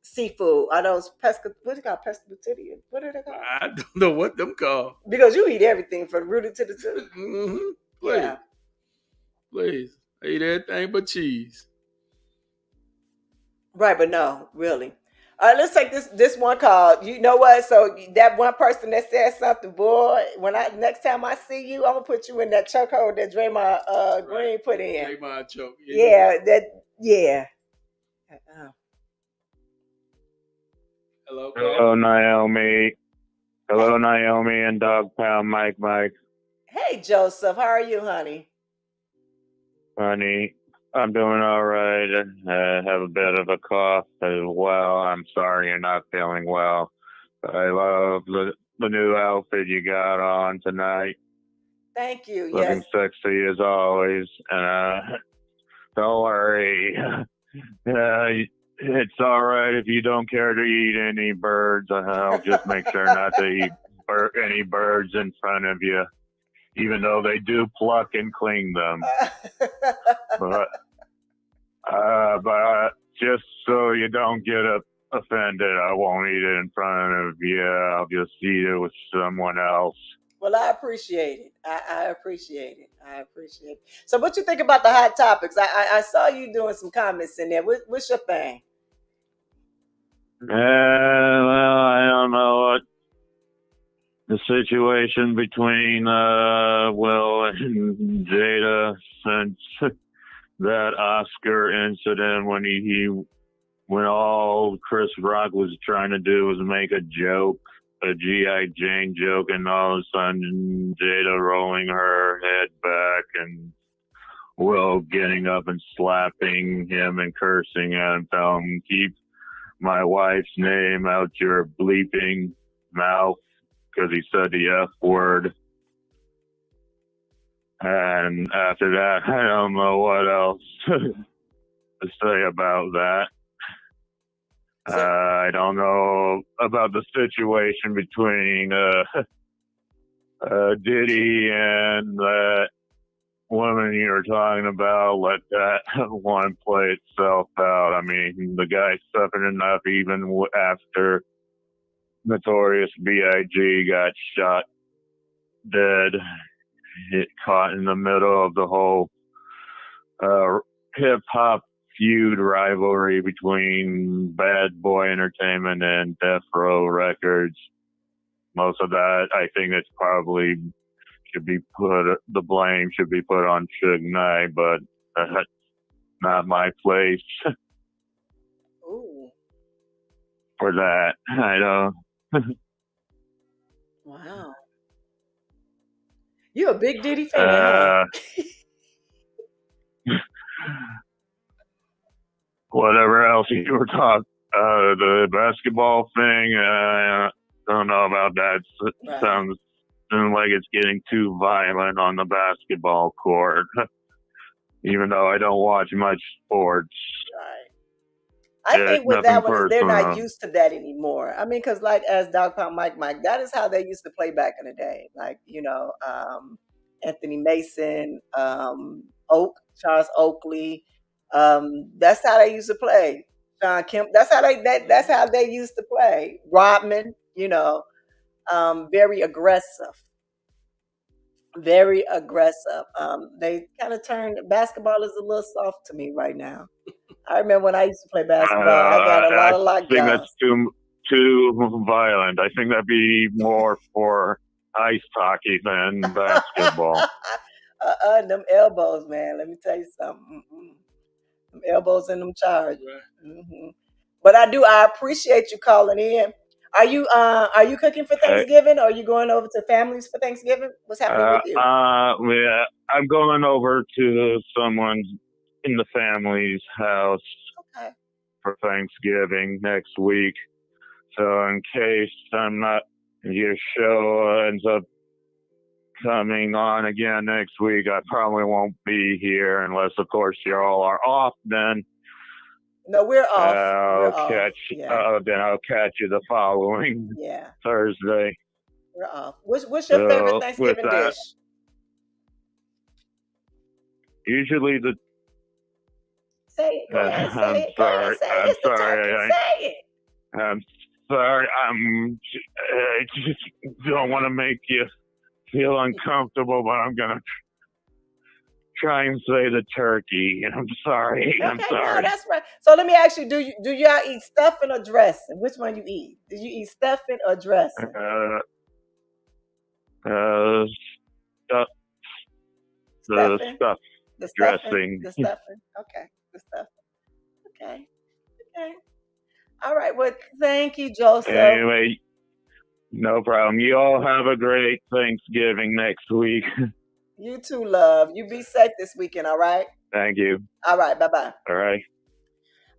seafood? Are those what do you call pescatarian? What are they called? I don't know what them called. Because you eat everything from rooted to the tip. Mm-hmm. Please. I eat everything but cheese. Right, but no, really. Let's take this one call. You know what? So that one person that said something, boy, next time I see you, I'm gonna put you in that chokehold that Draymond Green put in. Draymond choke. Yeah. Hello, Naomi. Hello, Naomi and Dog Pound Mike. Hey, Joseph, how are you, honey? Honey, I'm doing all right. I have a bit of a cough as well. I'm sorry you're not feeling well. I love the new outfit you got on tonight. Thank you. Looking Yes. sexy as always. Don't worry. It's all right if you don't care to eat any birds. I'll just make sure not to eat any birds in front of you, even though they do pluck and clean them. But just so you don't get offended, I won't eat it in front of you. I'll just eat it with someone else. Well, I appreciate it. I appreciate it. I appreciate it. So, what you think about the hot topics? I saw you doing some comments in there. What's your thing? Well, I don't know what the situation between Will and Jada since that Oscar incident when all Chris Rock was trying to do was make a joke, a G.I. Jane joke, and all of a sudden Jada rolling her head back and Will getting up and slapping him and cursing at him, telling him, keep my wife's name out your bleeping mouth, because he said the F word. And after that, I don't know what else to say about that. I don't know about the situation between Diddy and that woman you were talking about. Let that one play itself out. I mean, the guy suffered enough even after Notorious B.I.G. got shot dead. It caught in the middle of the whole hip-hop feud rivalry between Bad Boy Entertainment and Death Row Records. Most of that, I think it's probably the blame should be put on Suge Knight, but that's not my place. Ooh. For that. I don't. Wow. You a big Diddy fan, huh? Whatever else you were talking, the basketball thing, I don't know about that. It sounds like it's getting too violent on the basketball court, even though I don't watch much sports. I think with that one is they're not used to that anymore. I mean, because like as Dog Pound Mike, that is how they used to play back in the day. Like, Anthony Mason, Charles Oakley. That's how they used to play. John Kemp. That's how they used to play. Rodman, very aggressive. Very aggressive. They kind of turned basketball is a little soft to me right now. I remember when I used to play basketball, I got a lot of lockdowns. I think that's too violent. I think that'd be more for ice hockey than basketball. Them elbows, man. Let me tell you something. Them elbows in them charges. Mm-hmm. But I appreciate you calling in. Are you cooking for Thanksgiving? Or are you going over to families for Thanksgiving? What's happening with you? Yeah, I'm going over to someone in the family's house for Thanksgiving next week. So in case your show ends up coming on again next week, I probably won't be here unless, of course, you all are off then. No, we're off. Then I'll catch you the following Thursday. We're off. What's your favorite Thanksgiving dish? Usually the. Say it. Go ahead, say I'm it. sorry. I'm sorry. Say it. I'm sorry. I just don't want to make you feel uncomfortable, but I'm gonna try and say the turkey. I'm sorry. Okay, I'm sorry. No, that's right. So let me ask you: Do y'all eat stuffing or dressing? Which one you eat? Do you eat stuffing or dressing? Stuff. The stuff. The dressing. The stuffing. Okay. The stuffing. Okay. All right. Well, thank you, Joseph. Anyway, no problem. You all have a great Thanksgiving next week. You too, love. You be safe this weekend, all right? Thank you. All right, bye-bye. All right.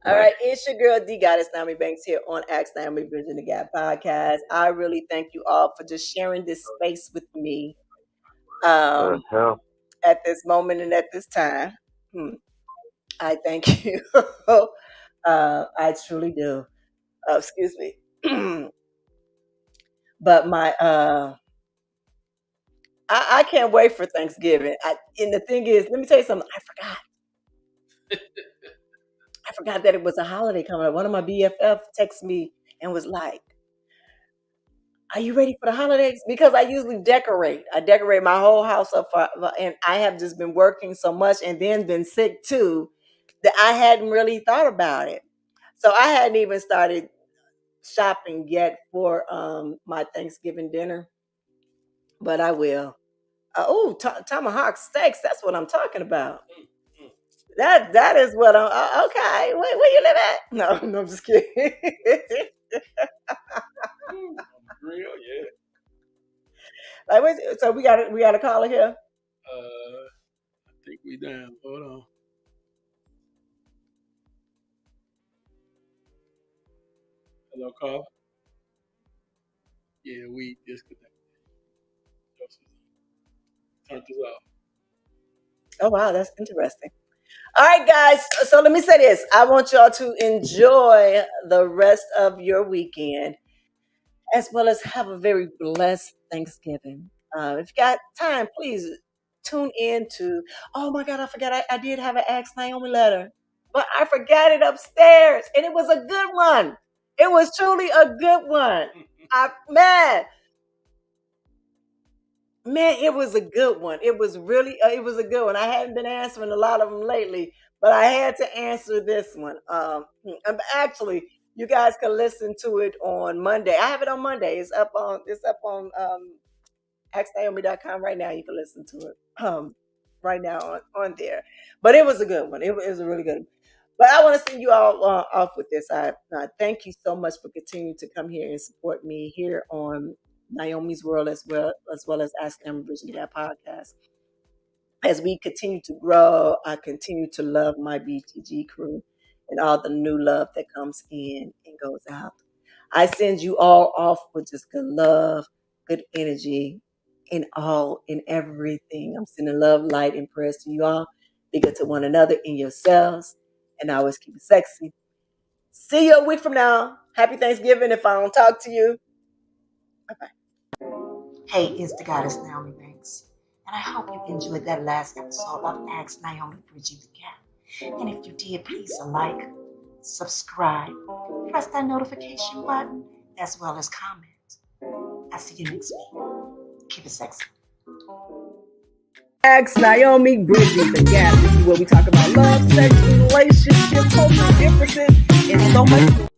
All right, it's your girl D Goddess Nyomi Banks here on Ask Nyomi Bridging the Gap podcast. I really thank you all for just sharing this space with me at this moment and at this time. I thank you. I truly do. Excuse me. But my I can't wait for Thanksgiving. And the thing is, let me tell you something. I forgot that it was a holiday coming up. One of my BFF texted me and was like, "Are you ready for the holidays?" Because I usually decorate. I decorate my whole house up and I have just been working so much and then been sick too that I hadn't really thought about it. So I hadn't even started shopping yet for my Thanksgiving dinner, but I will. Tomahawk steaks. That's what I'm talking about. That is what I'm. Okay, where you live at? No, I'm just kidding. Real, yeah. So we got a caller here. I think we down. Hold on. Hello, caller. Yeah, we disconnected. Turn this off. Oh wow, that's interesting. All right, guys. So let me say this. I want y'all to enjoy the rest of your weekend, as well as have a very blessed Thanksgiving. If you got time, please tune in to. Oh my God, I forgot. I did have an Ask Nyomi letter, but I forgot it upstairs, and it was a good one. It was truly a good one. Man, it was a good one. It was really, it was a good one. I hadn't been answering a lot of them lately, but I had to answer this one. Actually, you guys can listen to it on Monday. I have it on Monday. It's up on axnaomi.com right now. You can listen to it right now on there. But it was a good one. It was a really good one. But I want to send you all off with this. I thank you so much for continuing to come here and support me here on Nyomi's World as well as Ask Them Bridging the Gap podcast. As we continue to grow, I continue to love my BTG crew and all the new love that comes in and goes out. I send you all off with just good love, good energy in everything. I'm sending love, light, and prayers to you all. Be good to one another and yourselves, and always keep it sexy. See you a week from now. Happy Thanksgiving if I don't talk to you. Bye-bye. Hey, it's the Goddess Nyomi Banks, and I hope you enjoyed that last episode of Ask Nyomi Bridging the Gap. And if you did, please like, subscribe, press that notification button, as well as comment. I'll see you next week. Keep it sexy. Ask Nyomi Bridging the Gap. This is where we talk about love, sex, relationships, cultural differences, and so much more.